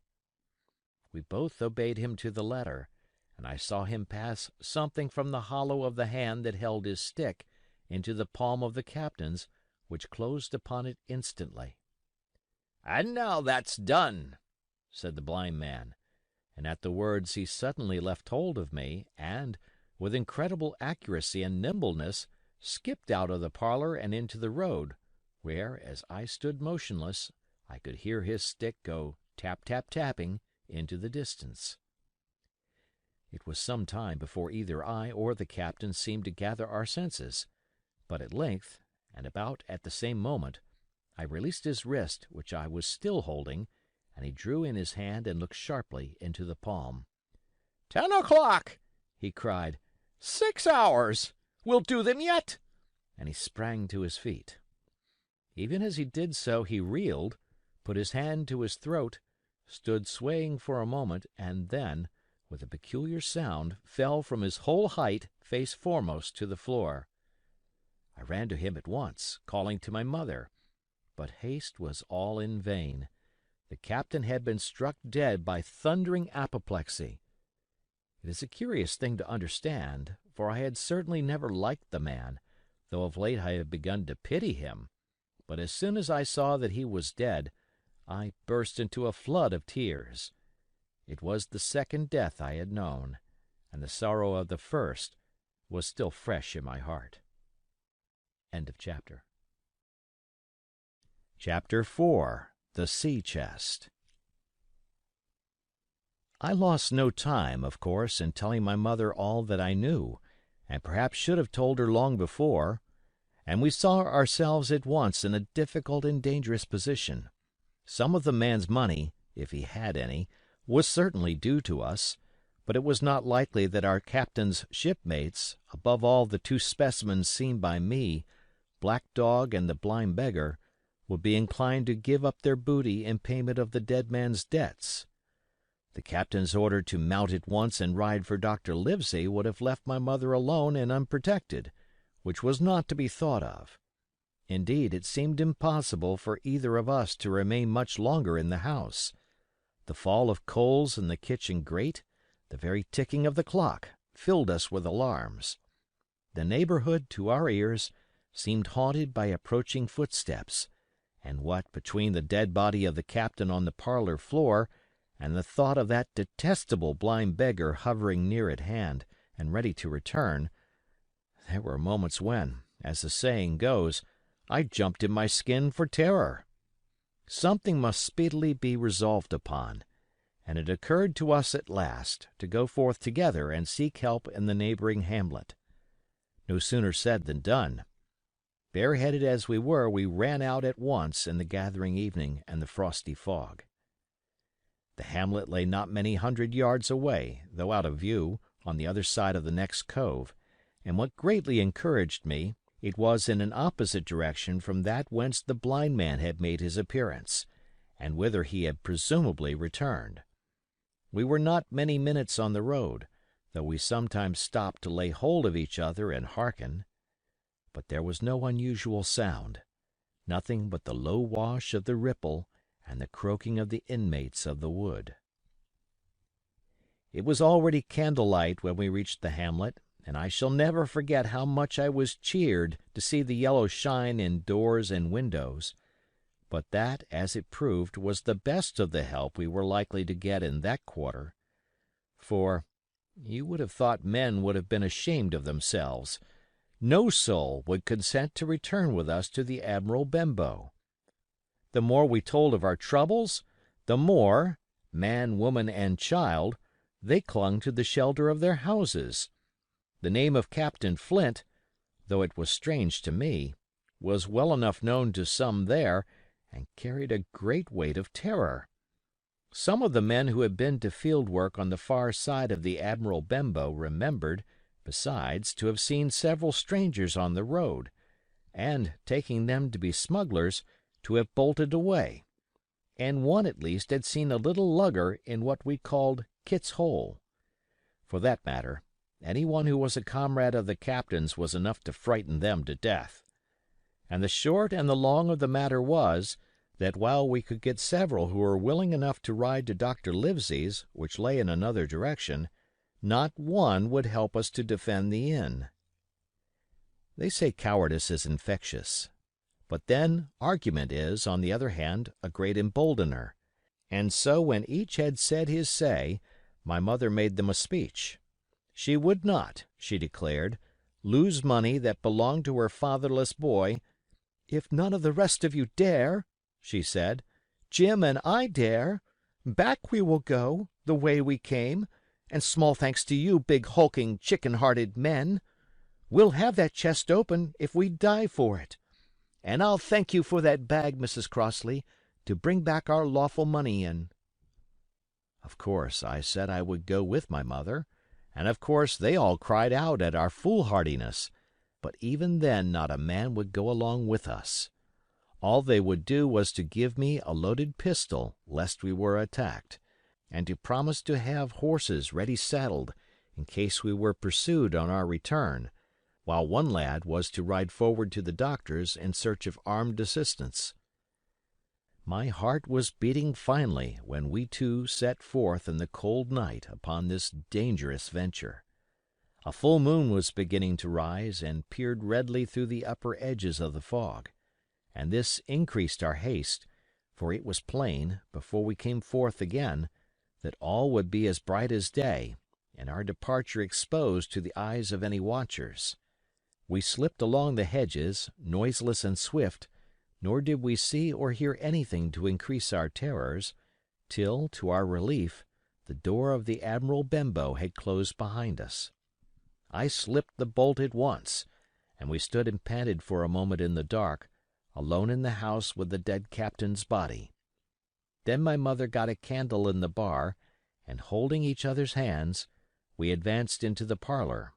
We both obeyed him to the letter, and I saw him pass something from the hollow of the hand that held his stick into the palm of the captain's, which closed upon it instantly. "And now that's done," said the blind man, and at the words he suddenly left hold of me and, with incredible accuracy and nimbleness, skipped out of the parlor and into the road, where, as I stood motionless, I could hear his stick go tap tap tapping into the distance. It was some time before either I or the captain seemed to gather our senses, but at length, and about at the same moment, I released his wrist, which I was still holding, and he drew in his hand and looked sharply into the palm. "10 o'clock!" he cried. "6 hours! We'll do them yet!" And he sprang to his feet. Even as he did so he reeled, put his hand to his throat, stood swaying for a moment, and then, with a peculiar sound, fell from his whole height face foremost to the floor. I ran to him at once, calling to my mother, but haste was all in vain. The captain had been struck dead by thundering apoplexy. It is a curious thing to understand, for I had certainly never liked the man, though of late I had begun to pity him, but as soon as I saw that he was dead, I burst into a flood of tears. It was the second death I had known, and the sorrow of the first was still fresh in my heart. End of chapter. Chapter 4. The Sea Chest. I lost no time, of course, in telling my mother all that I knew, and perhaps should have told her long before, and we saw ourselves at once in a difficult and dangerous position. Some of the man's money, if he had any, was certainly due to us, but it was not likely that our captain's shipmates, above all the 2 specimens seen by me, Black Dog and the blind beggar, would be inclined to give up their booty in payment of the dead man's debts. The captain's order to mount at once and ride for Dr. Livesey would have left my mother alone and unprotected, which was not to be thought of. Indeed, it seemed impossible for either of us to remain much longer in the house. The fall of coals in the kitchen grate, the very ticking of the clock, filled us with alarms. The neighborhood, to our ears, seemed haunted by approaching footsteps, and what between the dead body of the captain on the parlor floor and the thought of that detestable blind beggar hovering near at hand and ready to return, there were moments when, as the saying goes, I jumped in my skin for terror. Something must speedily be resolved upon, and it occurred to us at last to go forth together and seek help in the neighboring hamlet. No sooner said than done. Bareheaded as we were, we ran out at once in the gathering evening and the frosty fog. The hamlet lay not many 100 yards away, though out of view, on the other side of the next cove, and what greatly encouraged me, it was in an opposite direction from that whence the blind man had made his appearance, and whither he had presumably returned. We were not many minutes on the road, though we sometimes stopped to lay hold of each other and hearken. But there was no unusual sound, nothing but the low wash of the ripple and the croaking of the inmates of the wood. It was already candlelight when we reached the hamlet, and I shall never forget how much I was cheered to see the yellow shine in doors and windows. But that, as it proved, was the best of the help we were likely to get in that quarter. For you would have thought men would have been ashamed of themselves. No soul would consent to return with us to the Admiral Benbow. The more we told of our troubles, the more, man, woman, and child, they clung to the shelter of their houses. The name of Captain Flint, though it was strange to me, was well enough known to some there, and carried a great weight of terror. Some of the men who had been to field work on the far side of the Admiral Benbow remembered, besides, to have seen several strangers on the road, and, taking them to be smugglers, to have bolted away, and one at least had seen a little lugger in what we called Kit's Hole. For that matter, any one who was a comrade of the captain's was enough to frighten them to death. And the short and the long of the matter was, that while we could get several who were willing enough to ride to Dr. Livesey's, which lay in another direction, not one would help us to defend the inn. They say cowardice is infectious. But then argument is, on the other hand, a great emboldener. And so when each had said his say, my mother made them a speech. She would not, she declared, lose money that belonged to her fatherless boy. "If none of the rest of you dare," she said, "Jim and I dare. Back we will go, the way we came, and small thanks to you, big hulking, chicken-hearted men. We'll have that chest open if we die for it. And I'll thank you for that bag, Mrs. Crossley, to bring back our lawful money in." Of course I said I would go with my mother, and of course they all cried out at our foolhardiness, but even then not a man would go along with us. All they would do was to give me a loaded pistol lest we were attacked, and to promise to have horses ready saddled in case we were pursued on our return, while one lad was to ride forward to the doctor's in search of armed assistance. My heart was beating finely when we two set forth in the cold night upon this dangerous venture. A full moon was beginning to rise and peered redly through the upper edges of the fog, and this increased our haste, for it was plain, before we came forth again, that all would be as bright as day, and our departure exposed to the eyes of any watchers. We slipped along the hedges, noiseless and swift, nor did we see or hear anything to increase our terrors, till, to our relief, the door of the Admiral Benbow had closed behind us. I slipped the bolt at once, and we stood and panted for a moment in the dark, alone in the house with the dead captain's body. Then my mother got a candle in the bar, and holding each other's hands, we advanced into the parlor.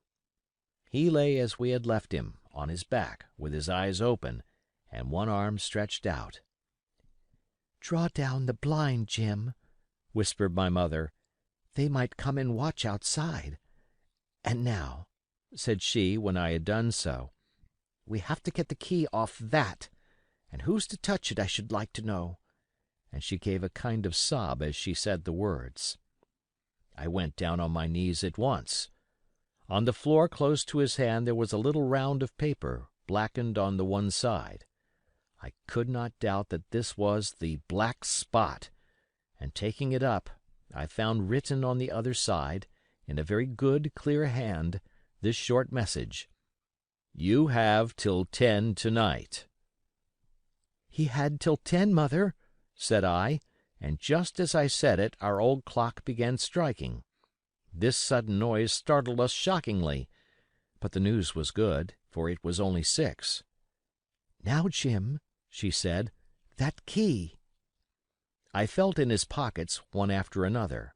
He lay as we had left him, on his back, with his eyes open, and one arm stretched out. "Draw down the blind, Jim," whispered my mother. "They might come and watch outside. And now," said she when I had done so, "we have to get the key off that, and who's to touch it I should like to know," and she gave a kind of sob as she said the words. I went down on my knees at once. On the floor close to his hand there was a little round of paper, blackened on the one side. I could not doubt that this was the Black Spot, and taking it up, I found written on the other side, in a very good, clear hand, this short message: "You have till 10 tonight." "He had till 10, Mother," said I, and just as I said it our old clock began striking. This sudden noise startled us shockingly, but the news was good, for it was only 6. "Now, Jim," she said, "that key." I felt in his pockets one after another.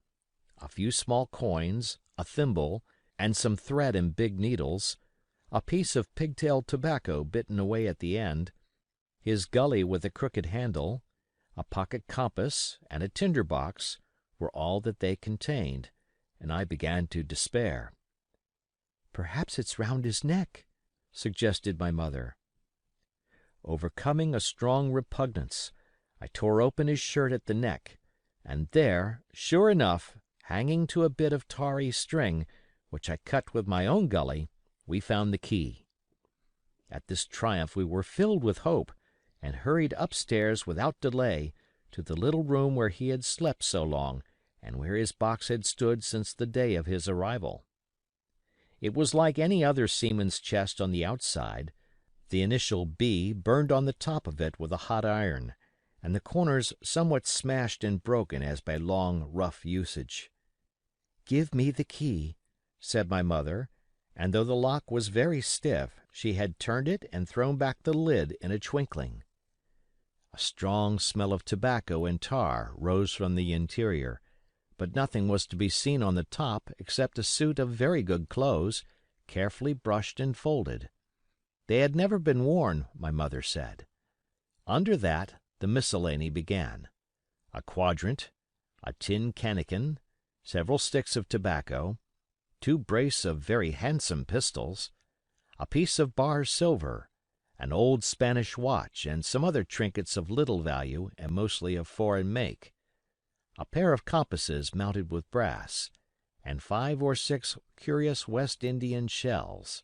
A few small coins, a thimble, and some thread and big needles, a piece of pigtail tobacco bitten away at the end, his gully with a crooked handle, a pocket compass, and a tinder box were all that they contained, and I began to despair. "Perhaps it's round his neck," suggested my mother. Overcoming a strong repugnance, I tore open his shirt at the neck, and there, sure enough, hanging to a bit of tarry string, which I cut with my own gully, we found the key. At this triumph we were filled with hope, and hurried upstairs without delay to the little room where he had slept so long, and where his box had stood since the day of his arrival. It was like any other seaman's chest on the outside, the initial B burned on the top of it with a hot iron, and the corners somewhat smashed and broken as by long, rough usage. "Give me the key," said my mother, and though the lock was very stiff, she had turned it and thrown back the lid in a twinkling. A strong smell of tobacco and tar rose from the interior, but nothing was to be seen on the top except a suit of very good clothes, carefully brushed and folded. They had never been worn, my mother said. Under that the miscellany began: a quadrant, a tin cannikin, several sticks of tobacco, 2 brace of very handsome pistols, a piece of bar silver, an old Spanish watch, and some other trinkets of little value and mostly of foreign make, a pair of compasses mounted with brass, and 5 or 6 curious West Indian shells.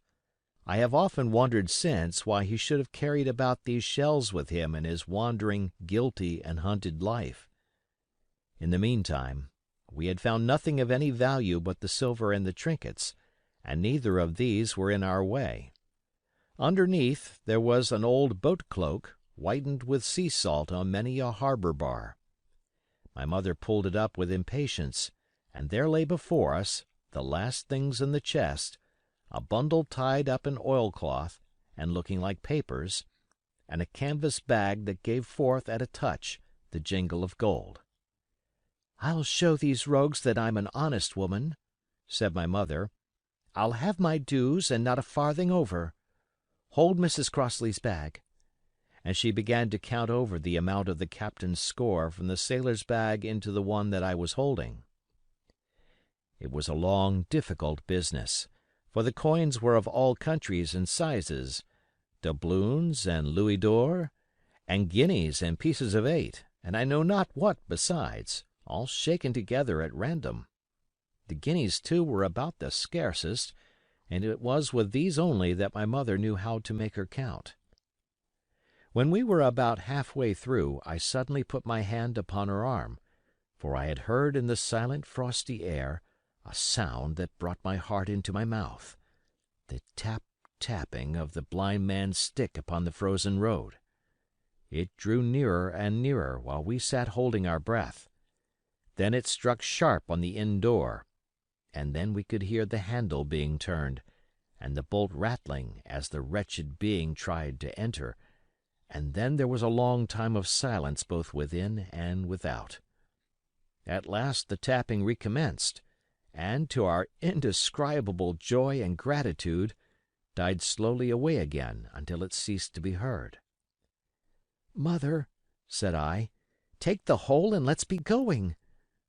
I have often wondered since why he should have carried about these shells with him in his wandering, guilty, and hunted life. In the meantime, we had found nothing of any value but the silver and the trinkets, and neither of these were in our way. Underneath there was an old boat cloak, whitened with sea salt on many a harbor bar. My mother pulled it up with impatience, and there lay before us, the last things in the chest, a bundle tied up in oilcloth and looking like papers, and a canvas bag that gave forth at a touch the jingle of gold. "I'll show these rogues that I'm an honest woman," said my mother. "I'll have my dues and not a farthing over. Hold Mrs. Crossley's bag." And she began to count over the amount of the captain's score from the sailor's bag into the one that I was holding. It was a long, difficult business, for the coins were of all countries and sizes, doubloons and louis d'or, and guineas and pieces of 8, and I know not what besides, all shaken together at random. The guineas, too, were about the scarcest, and it was with these only that my mother knew how to make her count. When we were about half-way through, I suddenly put my hand upon her arm, for I had heard in the silent, frosty air a sound that brought my heart into my mouth, the tap-tapping of the blind man's stick upon the frozen road. It drew nearer and nearer while we sat holding our breath. Then it struck sharp on the inn door, and then we could hear the handle being turned, and the bolt rattling as the wretched being tried to enter, and then there was a long time of silence both within and without. At last the tapping recommenced, and, to our indescribable joy and gratitude, died slowly away again until it ceased to be heard. "Mother," said I, "take the whole and let's be going,"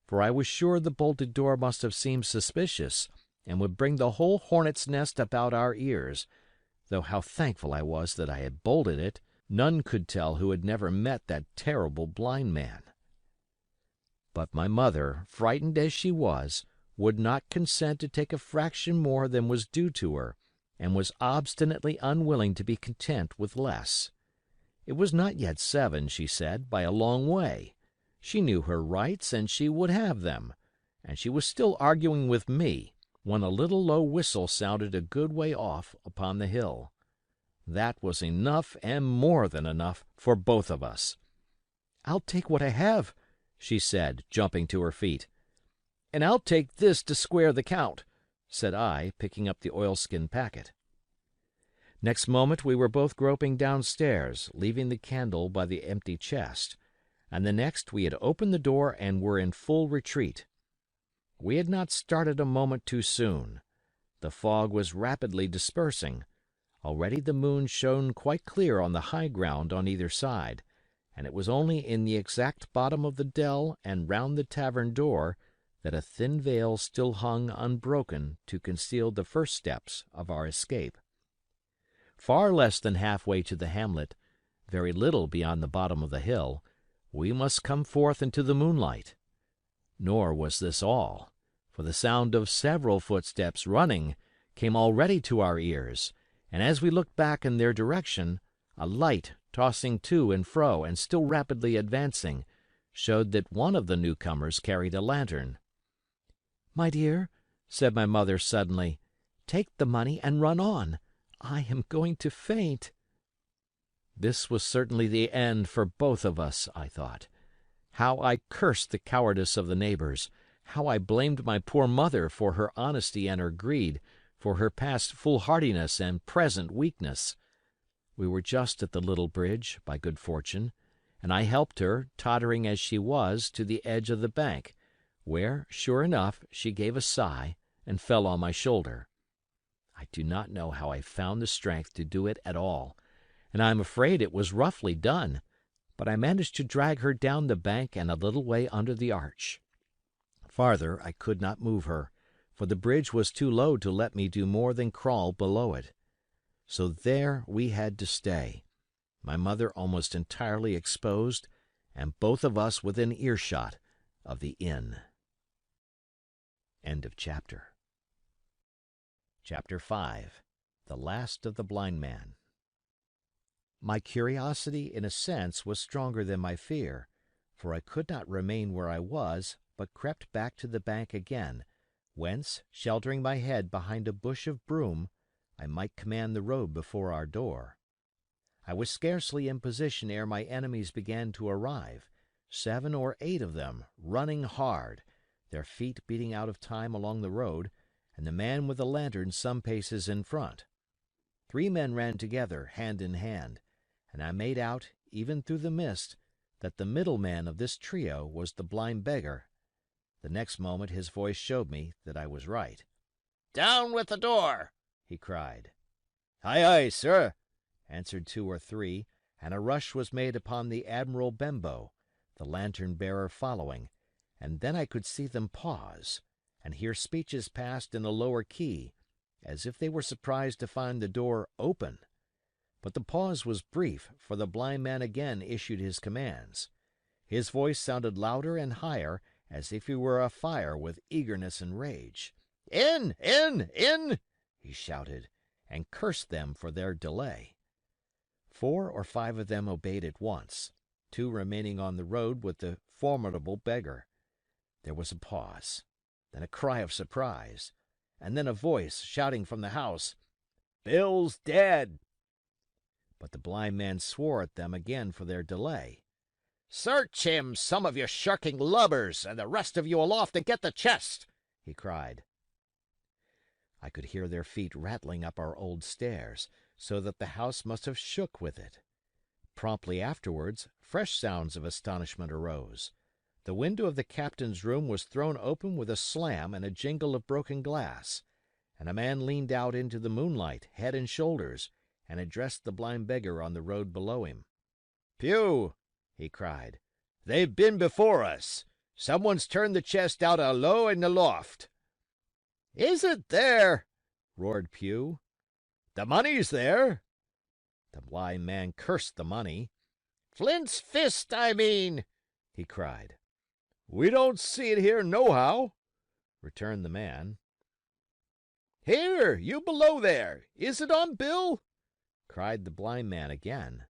for I was sure the bolted door must have seemed suspicious, and would bring the whole hornet's nest about our ears, though how thankful I was that I had bolted it, none could tell who had never met that terrible blind man. But my mother, frightened as she was, would not consent to take a fraction more than was due to her, and was obstinately unwilling to be content with less. It was not yet 7, she said, by a long way. She knew her rights, and she would have them, and she was still arguing with me, when a little low whistle sounded a good way off upon the hill. That was enough and more than enough for both of us. "I'll take what I have," she said, jumping to her feet. "And I'll take this to square the count," said I, picking up the oilskin packet. Next moment we were both groping downstairs, leaving the candle by the empty chest, and the next we had opened the door and were in full retreat. We had not started a moment too soon. The fog was rapidly dispersing. Already the moon shone quite clear on the high ground on either side, and it was only in the exact bottom of the dell and round the tavern door that a thin veil still hung unbroken to conceal the first steps of our escape. Far less than halfway to the hamlet, very little beyond the bottom of the hill, we must come forth into the moonlight. Nor was this all. for the sound of several footsteps running came already to our ears, and as we looked back in their direction, a light tossing to and fro and still rapidly advancing showed that one of the newcomers carried a lantern. "My dear," said my mother suddenly, "take the money and run on. I am going to faint." This was certainly the end for both of us, I thought. How I cursed the cowardice of the neighbors! How I blamed my poor mother for her honesty and her greed, for her past foolhardiness and present weakness! We were just at the little bridge, by good fortune, and I helped her, tottering as she was, to the edge of the bank, where, sure enough, she gave a sigh and fell on my shoulder. I do not know how I found the strength to do it at all, and I am afraid it was roughly done, but I managed to drag her down the bank and a little way under the arch. Farther I could not move her, for the bridge was too low to let me do more than crawl below it. So there we had to stay, my mother almost entirely exposed, and both of us within earshot of the inn. End of chapter. Chapter 5. The Last of the Blind Man. My curiosity, in a sense, was stronger than my fear, for I could not remain where I was, but crept back to the bank again, whence, sheltering my head behind a bush of broom, I might command the road before our door. I was scarcely in position ere my enemies began to arrive, 7 or 8 of them, running hard, their feet beating out of time along the road, and the man with the lantern some paces in front. 3 men ran together, hand in hand, and I made out, even through the mist, that the middle man of this trio was the blind beggar. The next moment his voice showed me that I was right. "Down with the door!" he cried. "Aye, aye, sir," answered 2 or 3, and a rush was made upon the Admiral Benbow, the lantern-bearer following, and then I could see them pause, and hear speeches passed in a lower key, as if they were surprised to find the door open. But the pause was brief, for the blind man again issued his commands. His voice sounded louder and higher, as if he were afire with eagerness and rage. "In, in, in!" he shouted, and cursed them for their delay. 4 or 5 of them obeyed at once, 2 remaining on the road with the formidable beggar. There was a pause, then a cry of surprise, and then a voice shouting from the house, "Bill's dead!" But the blind man swore at them again for their delay. "Search him, some of you shirking lubbers, and the rest of you aloft and get the chest!" he cried. I could hear their feet rattling up our old stairs, so that the house must have shook with it. Promptly afterwards, fresh sounds of astonishment arose. The window of the captain's room was thrown open with a slam and a jingle of broken glass, and a man leaned out into the moonlight, head and shoulders, and addressed the blind beggar on the road below him. "Pew!" he cried. "They've been before us. Someone's turned the chest out alow in the loft." "Is it there?" roared Pew. "The money's there." The blind man cursed the money. "Flint's fist, I mean," he cried. "We don't see it here nohow," returned the man. "Here, you below there, is it on Bill?" cried the blind man again.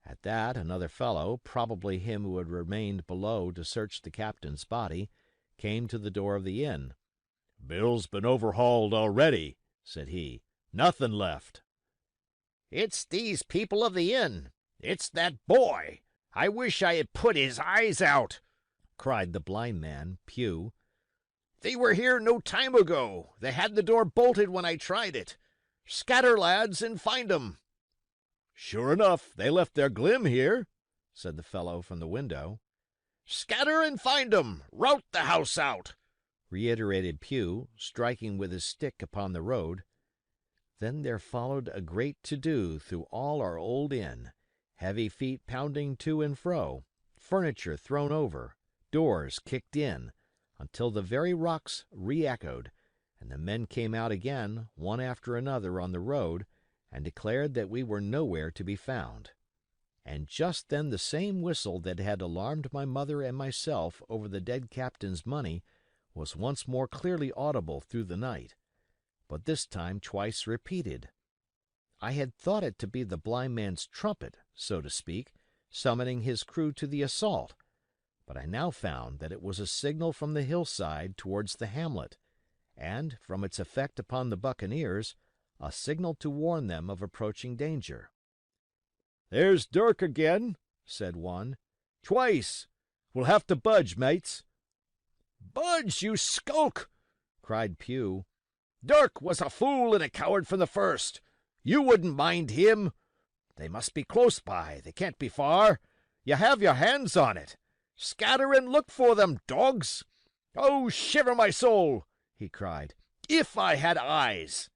At that, another fellow, probably him who had remained below to search the captain's body, came to the door of the inn. "Bill's been overhauled already," said he. "Nothing left." "It's these people of the inn. It's that boy. I wish I had put his eyes out," cried the blind man, Pew. "They were here no time ago. They had the door bolted when I tried it. Scatter, lads, and find 'em." "Sure enough, they left their glim here," said the fellow from the window. "Scatter and find 'em. Rout the house out," reiterated Pew, striking with his stick upon the road. Then there followed a great to-do through all our old inn, heavy feet pounding to and fro, furniture thrown over, doors kicked in, until the very rocks re-echoed, and the men came out again, one after another on the road, and declared that we were nowhere to be found. And just then the same whistle that had alarmed my mother and myself over the dead captain's money was once more clearly audible through the night, but this time twice repeated. I had thought it to be the blind man's trumpet, so to speak, summoning his crew to the assault, but I now found that it was a signal from the hillside towards the hamlet, and, from its effect upon the buccaneers, a signal to warn them of approaching danger. "There's Dirk again," said one. "Twice. We'll have to budge, mates." "Budge, you skulk!" cried Pew. "Dirk was a fool and a coward from the first. You wouldn't mind him. They must be close by. They can't be far. You have your hands on it. Scatter and look for them, dogs. Oh, shiver my soul!" he cried. "If I had eyes!"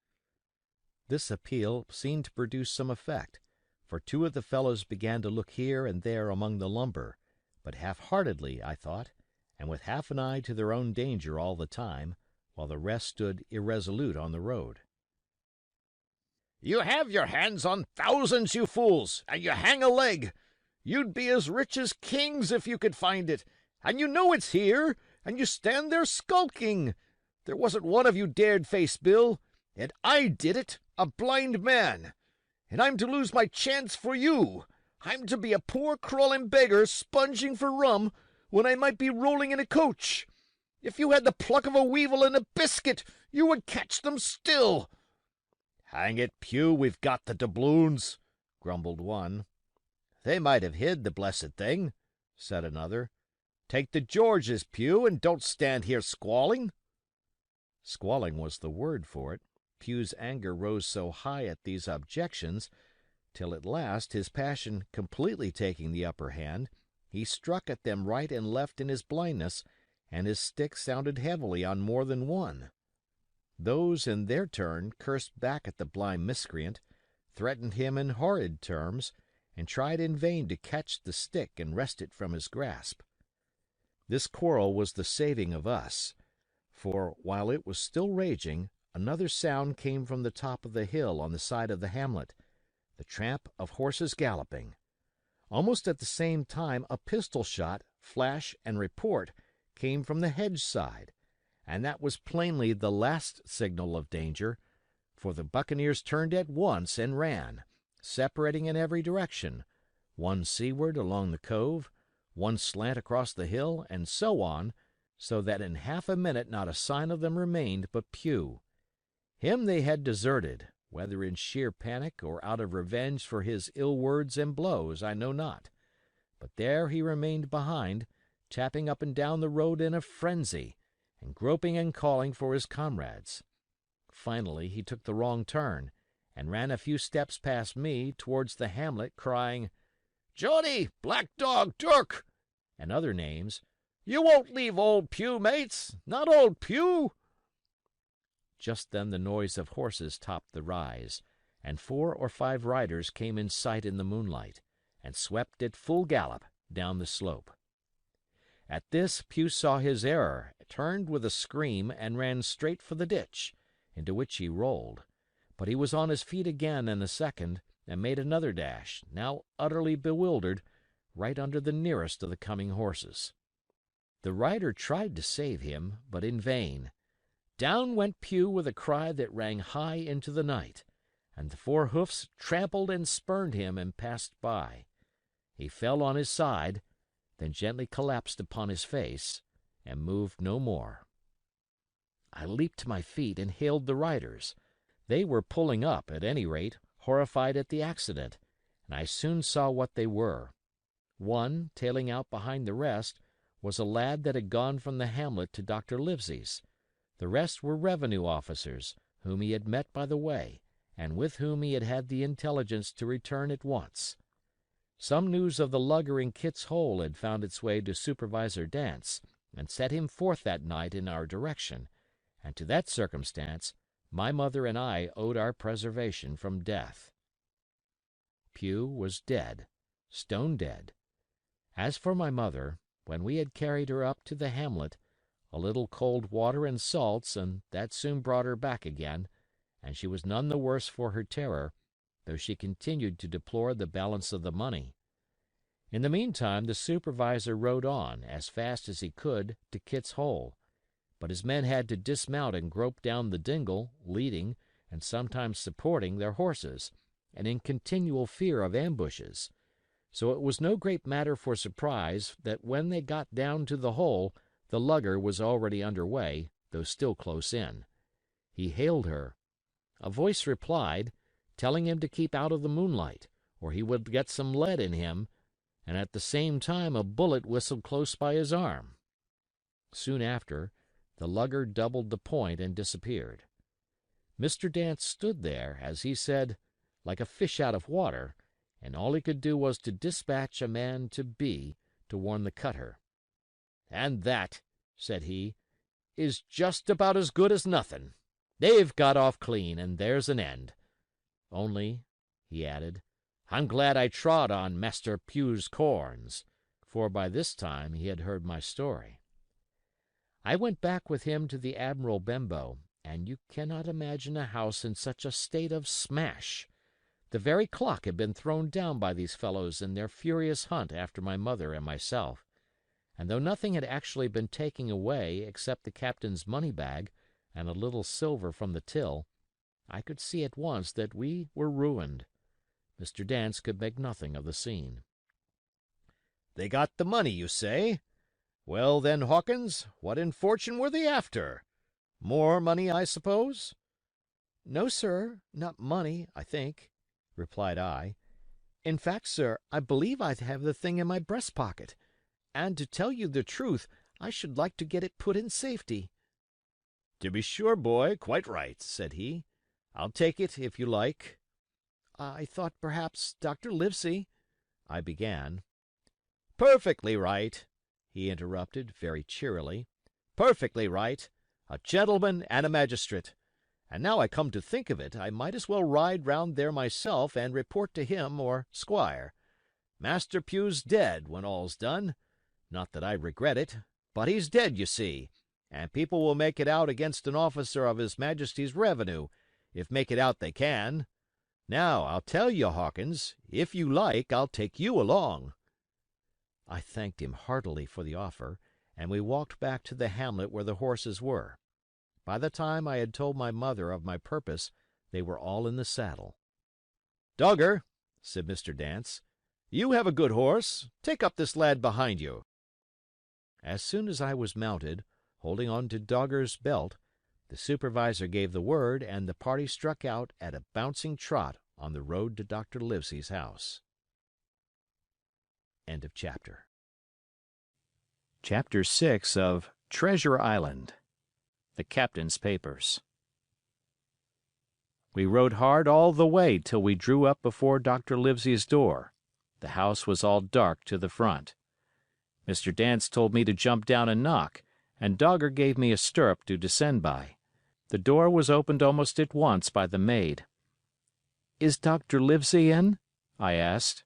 This appeal seemed to produce some effect, for two of the fellows began to look here and there among the lumber, but half-heartedly, I thought, and with half an eye to their own danger all the time, while the rest stood irresolute on the road. "You have your hands on thousands, you fools, and you hang a leg. You'd be as rich as kings if you could find it, and you know it's here, and you stand there skulking. There wasn't one of you dared face Bill, and I did it, a blind man. And I'm to lose my chance for you. I'm to be a poor crawling beggar sponging for rum when I might be rolling in a coach. If you had the pluck of a weevil and a biscuit, you would catch them still." "Hang it, Pew, we've got the doubloons," grumbled one. "They might have hid the blessed thing," said another. "Take the Georges, Pew, and don't stand here squalling." Squalling was the word for it. Pew's anger rose so high at these objections, till at last, his passion completely taking the upper hand, he struck at them right and left in his blindness, and his stick sounded heavily on more than one. Those, in their turn, cursed back at the blind miscreant, threatened him in horrid terms, and tried in vain to catch the stick and wrest it from his grasp. This quarrel was the saving of us, for, while it was still raging, another sound came from the top of the hill on the side of the hamlet, the tramp of horses galloping. Almost at the same time a pistol shot, flash, and report came from the hedge side, and that was plainly the last signal of danger, for the buccaneers turned at once and ran, separating in every direction, one seaward along the cove, one slant across the hill, and so on, so that in half a minute not a sign of them remained but Pew. Him they had deserted, whether in sheer panic or out of revenge for his ill words and blows, I know not, but there he remained behind, tapping up and down the road in a frenzy, and groping and calling for his comrades. Finally he took the wrong turn, and ran a few steps past me towards the hamlet, crying, "Johnny, Black Dog, Dirk," and other names. "You won't leave old Pew, mates, not old Pew." Just then the noise of horses topped the rise, and 4 or 5 riders came in sight in the moonlight, and swept at full gallop down the slope. At this Pew saw his error, turned with a scream, and ran straight for the ditch, into which he rolled. But he was on his feet again in a second, and made another dash, now utterly bewildered, right under the nearest of the coming horses. The rider tried to save him, but in vain. Down went Pew with a cry that rang high into the night, and the 4 hoofs trampled and spurned him and passed by. He fell on his side, then gently collapsed upon his face, and moved no more. I leaped to my feet and hailed the riders. They were pulling up, at any rate, horrified at the accident, and I soon saw what they were. One, tailing out behind the rest, was a lad that had gone from the hamlet to Dr. Livesey's. The rest were revenue officers, whom he had met by the way, and with whom he had had the intelligence to return at once. Some news of the lugger in Kit's Hole had found its way to Supervisor Dance, and set him forth that night in our direction, and to that circumstance my mother and I owed our preservation from death. Pew was dead, stone dead. As for my mother, when we had carried her up to the hamlet, a little cold water and salts, and that soon brought her back again, and she was none the worse for her terror, though she continued to deplore the balance of the money. In the meantime the supervisor rode on, as fast as he could, to Kit's Hole. but his men had to dismount and grope down the dingle, leading, and sometimes supporting, their horses, and in continual fear of ambushes. So it was no great matter for surprise that when they got down to the hole, the lugger was already under way, though still close in. He hailed her. A voice replied, telling him to keep out of the moonlight, or he would get some lead in him, and at the same time a bullet whistled close by his arm. Soon after, the lugger doubled the point and disappeared. Mr. Dance stood there, as he said, like a fish out of water, and all he could do was to dispatch a man to B to warn the cutter. "And that," said he, "is just about as good as nothing. They've got off clean, and there's an end. Only," he added, "I'm glad I trod on Master Pugh's corns," for by this time he had heard my story. I went back with him to the Admiral Benbow, and you cannot imagine a house in such a state of smash. The very clock had been thrown down by these fellows in their furious hunt after my mother and myself, and though nothing had actually been taken away except the captain's money-bag and a little silver from the till, I could see at once that we were ruined. Mr. Dance could make nothing of the scene. "They got the money, you say? Well then, Hawkins, what in fortune were they after? More money, I suppose?" "No, sir, not money, I think," replied I. "In fact, sir, I believe I have the thing in my breast pocket, and to tell you the truth, I should like to get it put in safety." "To be sure, boy, quite right," said he. "I'll take it if you like." "I thought perhaps Dr. Livesey—" I began. "Perfectly right," he interrupted very cheerily. "Perfectly right. A gentleman and a magistrate. And now I come to think of it, I might as well ride round there myself and report to him or Squire. Master Pugh's dead, when all's done. Not that I regret it, but he's dead, you see, and people will make it out against an officer of His Majesty's revenue, if make it out they can. Now, I'll tell you, Hawkins, if you like, I'll take you along." I thanked him heartily for the offer, and we walked back to the hamlet where the horses were. By the time I had told my mother of my purpose, they were all in the saddle. "Dogger," said Mr. Dance, "you have a good horse. Take up this lad behind you." As soon as I was mounted, holding on to Dogger's belt, the supervisor gave the word, and the party struck out at a bouncing trot on the road to Dr. Livesey's house. End of chapter. Chapter 6 of Treasure Island. The Captain's Papers. We rode hard all the way till we drew up before Dr. Livesey's door. The house was all dark to the front. Mr. Dance told me to jump down and knock, and Dogger gave me a stirrup to descend by. The door was opened almost at once by the maid. "Is Dr. Livesey in?" I asked.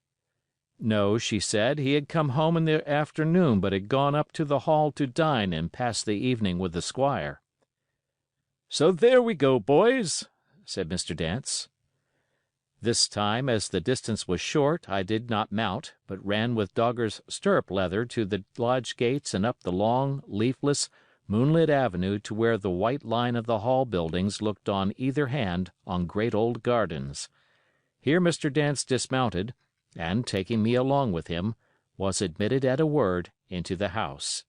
No, she said, he had come home in the afternoon but had gone up to the hall to dine and pass the evening with the squire. "So there we go, boys," said Mr. Dance. This time, as the distance was short, I did not mount, but ran with Dogger's stirrup leather to the lodge gates and up the long, leafless, moonlit avenue to where the white line of the hall buildings looked on either hand on great old gardens. Here Mr. Dance dismounted, and, taking me along with him, was admitted at a word into the house.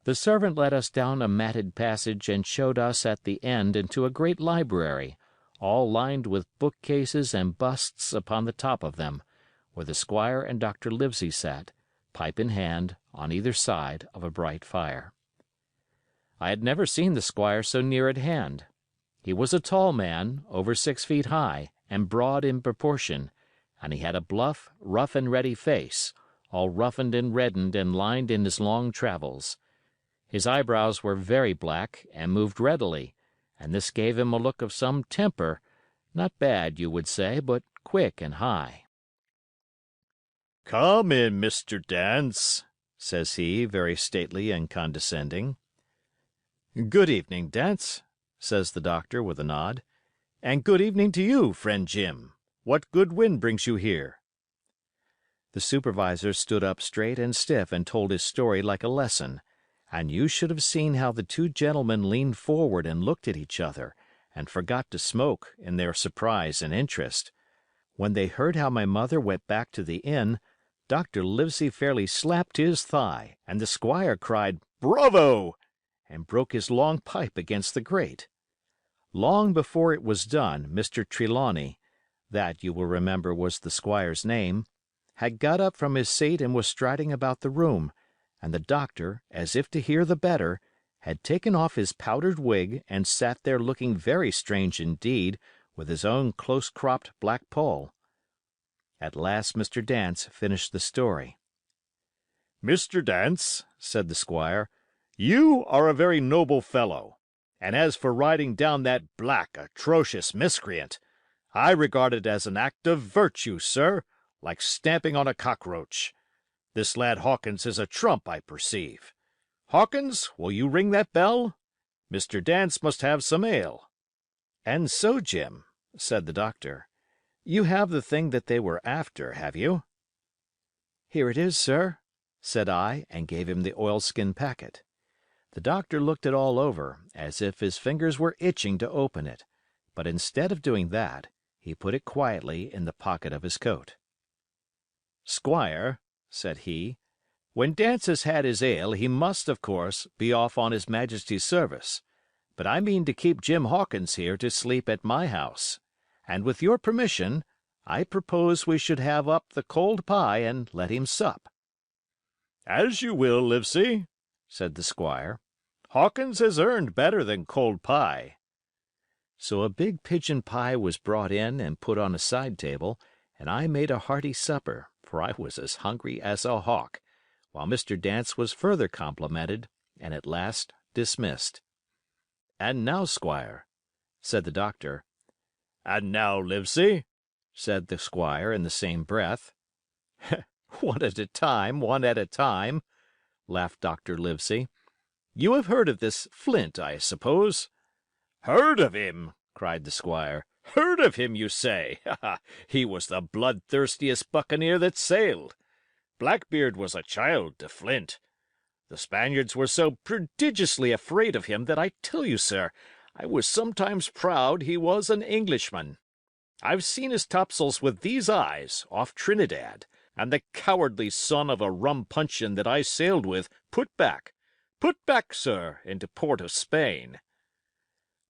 The servant led us down a matted passage and showed us at the end into a great library, all lined with bookcases and busts upon the top of them, where the squire and Dr. Livesey sat, pipe in hand, on either side of a bright fire. I had never seen the squire so near at hand. He was a tall man, over 6 feet high, and broad in proportion, and he had a bluff, rough-and-ready face, all roughened and reddened and lined in his long travels. His eyebrows were very black and moved readily, and this gave him a look of some temper, not bad, you would say, but quick and high. "Come in, Mr. Dance," says he, very stately and condescending. "Good evening, Dance," says the doctor with a nod. "And good evening to you, friend Jim. What good wind brings you here?" The supervisor stood up straight and stiff and told his story like a lesson, and you should have seen how the two gentlemen leaned forward and looked at each other, and forgot to smoke in their surprise and interest. When they heard how my mother went back to the inn, Dr. Livesey fairly slapped his thigh, and the squire cried, "Bravo!" and broke his long pipe against the grate. Long before it was done, Mr. Trelawney, that, you will remember, was the squire's name, had got up from his seat and was striding about the room, and the doctor, as if to hear the better, had taken off his powdered wig and sat there looking very strange indeed with his own close-cropped black poll. At last Mr. Dance finished the story. "Mr. Dance," said the squire, "you are a very noble fellow, and as for riding down that black, atrocious miscreant, I regard it as an act of virtue, sir, like stamping on a cockroach. This lad Hawkins is a trump, I perceive. Hawkins, will you ring that bell? Mr. Dance must have some ale." "And so, Jim," said the doctor, "you have the thing that they were after, have you?" "Here it is, sir," said I, and gave him the oilskin packet. The doctor looked it all over, as if his fingers were itching to open it, but instead of doing that, he put it quietly in the pocket of his coat. "Squire," said he, "when Dance has had his ale he must, of course, be off on his Majesty's service, but I mean to keep Jim Hawkins here to sleep at my house, and with your permission, I propose we should have up the cold pie and let him sup." "As you will, Livesey," said the squire. "Hawkins has earned better than cold pie." So a big pigeon pie was brought in and put on a side table, and I made a hearty supper, for I was as hungry as a hawk, while Mr. Dance was further complimented and at last dismissed. "And now, squire," said the doctor. "And now, Livesey," said the squire in the same breath. "One at a time, one at a time," laughed Dr. Livesey. "You have heard of this Flint, I suppose?" "Heard of him!" cried the squire. "Heard of him, you say? He was the bloodthirstiest buccaneer that sailed. Blackbeard was a child to Flint. The Spaniards were so prodigiously afraid of him that I tell you, sir, I was sometimes proud he was an Englishman. I've seen his topsails with these eyes, off Trinidad, and the cowardly son of a rum puncheon that I sailed with put back, sir, into port of Spain."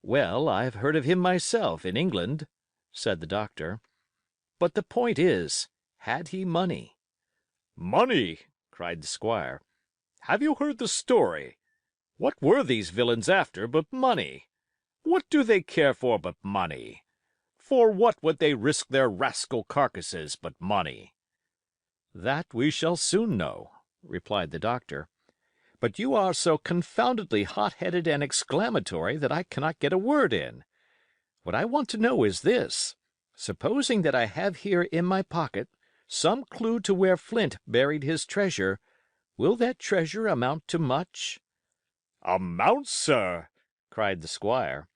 "Well, I've heard of him myself in England," said the doctor. "But the point is, had he money?" "Money!" cried the squire. "Have you heard the story? What were these villains after but money? What do they care for but money? For what would they risk their rascal carcasses but money?" "That we shall soon know," replied the doctor. "But you are so confoundedly hot-headed and exclamatory that I cannot get a word in. What I want to know is this: supposing that I have here in my pocket some clue to where Flint buried his treasure, will that treasure amount to much?" "Amount, sir!" cried the squire.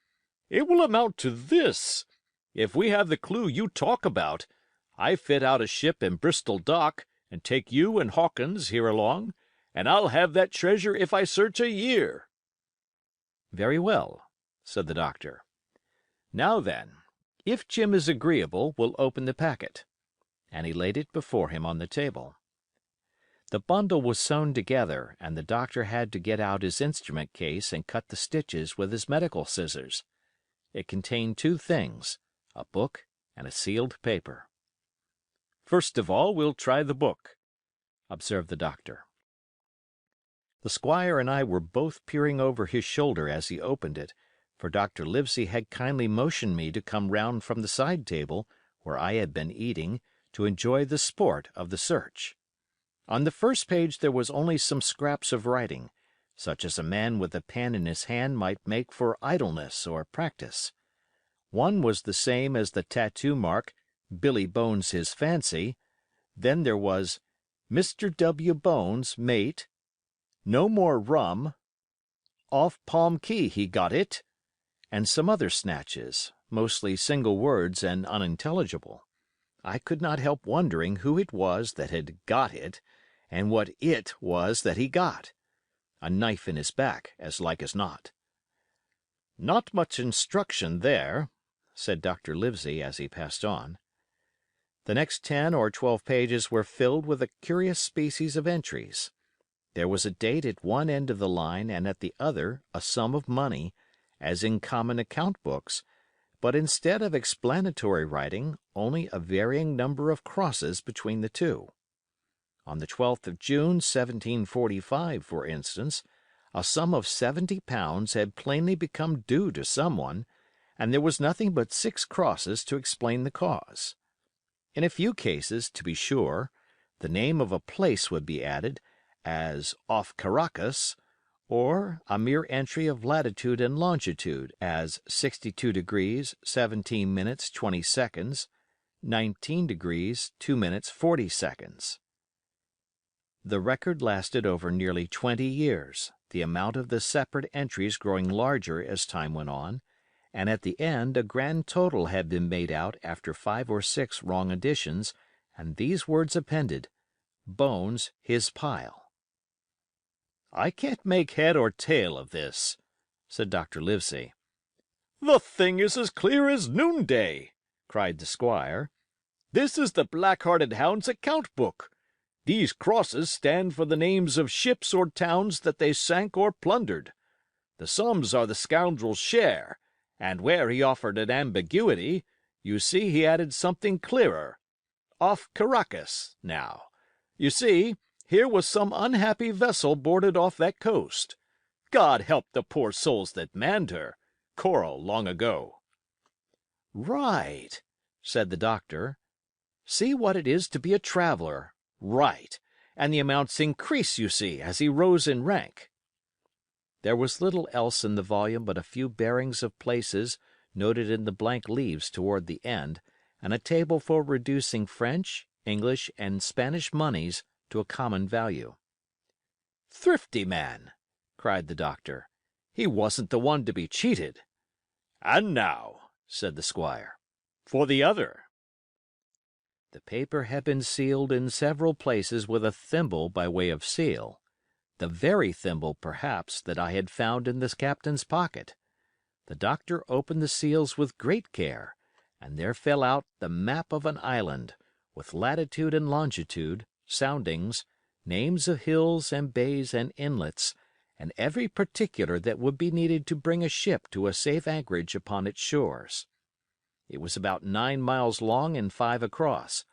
"It will amount to this. If we have the clue you talk about, I fit out a ship in Bristol dock and take you and Hawkins here along, and I'll have that treasure if I search a year." "Very well," said the doctor. "Now then, if Jim is agreeable, we'll open the packet." And he laid it before him on the table. The bundle was sewn together, and the doctor had to get out his instrument case and cut the stitches with his medical scissors. It contained two things, a book and a sealed paper. "First of all, we'll try the book," observed the doctor. The squire and I were both peering over his shoulder as he opened it, for Dr. Livesey had kindly motioned me to come round from the side table, where I had been eating, to enjoy the sport of the search. On the first page there was only some scraps of writing, such as a man with a pen in his hand might make for idleness or practice. One was the same as the tattoo mark, "Billy Bones his fancy." Then there was, "Mr. W. Bones, mate," "No more rum," "Off Palm Key he got it," and some other snatches, mostly single words and unintelligible. I could not help wondering who it was that had got it, and what it was that he got. a knife in his back, as like as not. "Not much instruction there," said Dr. Livesey as he passed on. The next 10 or 12 pages were filled with a curious species of entries. There was a date at one end of the line and at the other a sum of money, as in common account books, but instead of explanatory writing, only a varying number of crosses between the two. On the 12th of June, 1745, for instance, a sum of £70 had plainly become due to someone, and there was nothing but 6 crosses to explain the cause. In a few cases, to be sure, the name of a place would be added, as off Caracas, or a mere entry of latitude and longitude, as 62 degrees 17 minutes 20 seconds, 19 degrees 2 minutes 40 seconds. The record lasted over nearly 20 years, the amount of the separate entries growing larger as time went on, and at the end a grand total had been made out after 5 or 6 wrong additions, and these words appended, "Bones his pile." "I can't make head or tail of this," said Dr. Livesey. "The thing is as clear as noonday," cried the squire. "This is the black-hearted hound's account book. These crosses stand for the names of ships or towns that they sank or plundered. The sums are the scoundrel's share, and where he offered an ambiguity, you see he added something clearer. Off Caracas, now. You see, here was some unhappy vessel boarded off that coast. God help the poor souls that manned her. Coral long ago." "Right," said the doctor. "See what it is to be a traveler. Right. And the amounts increase, you see, as he rose in rank." There was little else in the volume but a few bearings of places noted in the blank leaves toward the end, and a table for reducing French, English, and Spanish moneys to a common value. "Thrifty man!" cried the doctor. "He wasn't the one to be cheated." "And now," said the squire, "for the other." The paper had been sealed in several places with a thimble by way of seal, the very thimble, perhaps, that I had found in the captain's pocket. The doctor opened the seals with great care, and there fell out the map of an island, with latitude and longitude, soundings, names of hills and bays and inlets, and every particular that would be needed to bring a ship to a safe anchorage upon its shores. It was about 9 miles long and 5 across,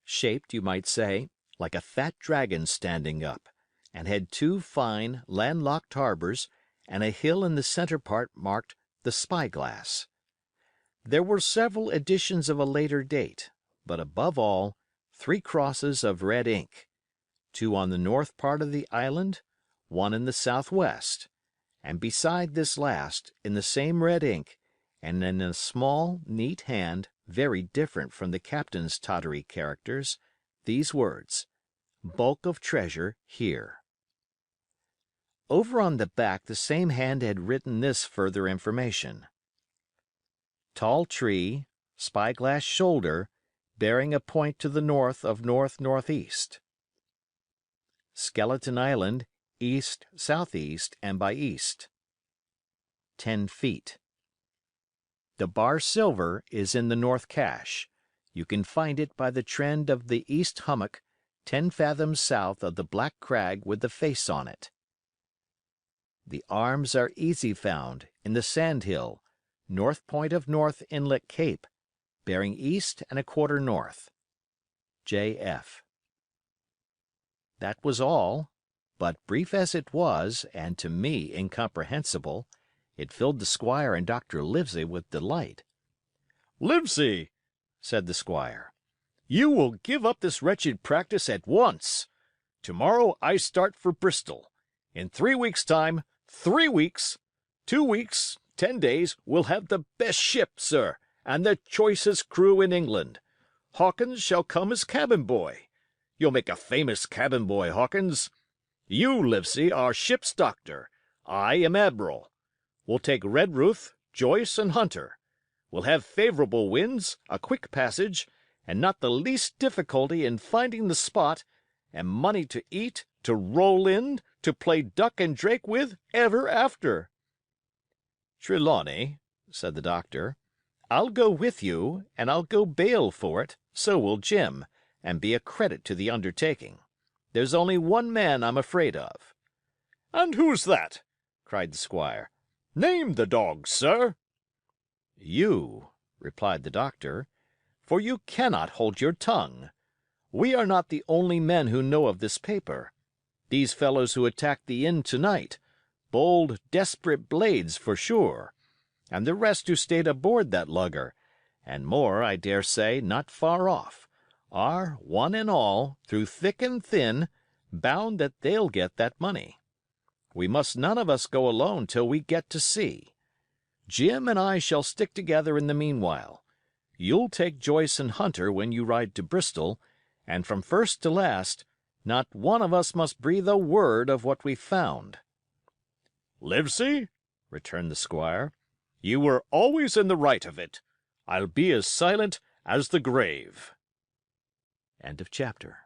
shaped, you might say, like a fat dragon standing up, and had 2 fine, landlocked harbors, and a hill in the center part marked the Spyglass. There were several editions of a later date, but above all, 3 crosses of red ink, 2 on the north part of the island, 1 in the southwest, and beside this last, in the same red ink, and in a small, neat hand, very different from the captain's tottery characters, these words, "Bulk of treasure here." Over on the back the same hand had written this further information: "Tall tree, Spyglass shoulder, bearing a point to the north of north-northeast. Skeleton Island, east-southeast and by east. 10 feet. The bar silver is in the north cache. You can find it by the trend of the east hummock, 10 fathoms south of the black crag with the face on it. The arms are easy found in the sand hill, north point of North Inlet Cape, bearing east and a quarter north. J.F." That was all, but brief as it was, and to me incomprehensible, it filled the squire and Dr. Livesey with delight. "Livesey," said the squire, "you will give up this wretched practice at once. Tomorrow I start for Bristol. In 3 weeks' time, 3 weeks, 2 weeks, 10 days, we'll have the best ship, sir, and the choicest crew in England. Hawkins shall come as cabin boy. You'll make a famous cabin boy, Hawkins. You, Livesey, are ship's doctor. I am admiral. We'll take Redruth, Joyce, and Hunter. We'll have favorable winds, a quick passage, and not the least difficulty in finding the spot, and money to eat, to roll in, to play duck and drake with ever after." "Trelawney," said the doctor, "I'll go with you, and I'll go bail for it, so will Jim, and be a credit to the undertaking. There's only one man I'm afraid of." "And who's that?" cried the squire. "Name the dog, sir." "You," replied the doctor, "for you cannot hold your tongue. We are not the only men who know of this paper. These fellows who attacked the inn tonight, bold, desperate blades for sure, and the rest who stayed aboard that lugger, and more, I dare say, not far off, are, one and all, through thick and thin, bound that they'll get that money. We must none of us go alone till we get to sea. Jim and I shall stick together in the meanwhile. You'll take Joyce and Hunter when you ride to Bristol, and from first to last, not one of us must breathe a word of what we've found." "Livesey," returned the squire, "you were always in the right of it. I'll be as silent as the grave." End of chapter.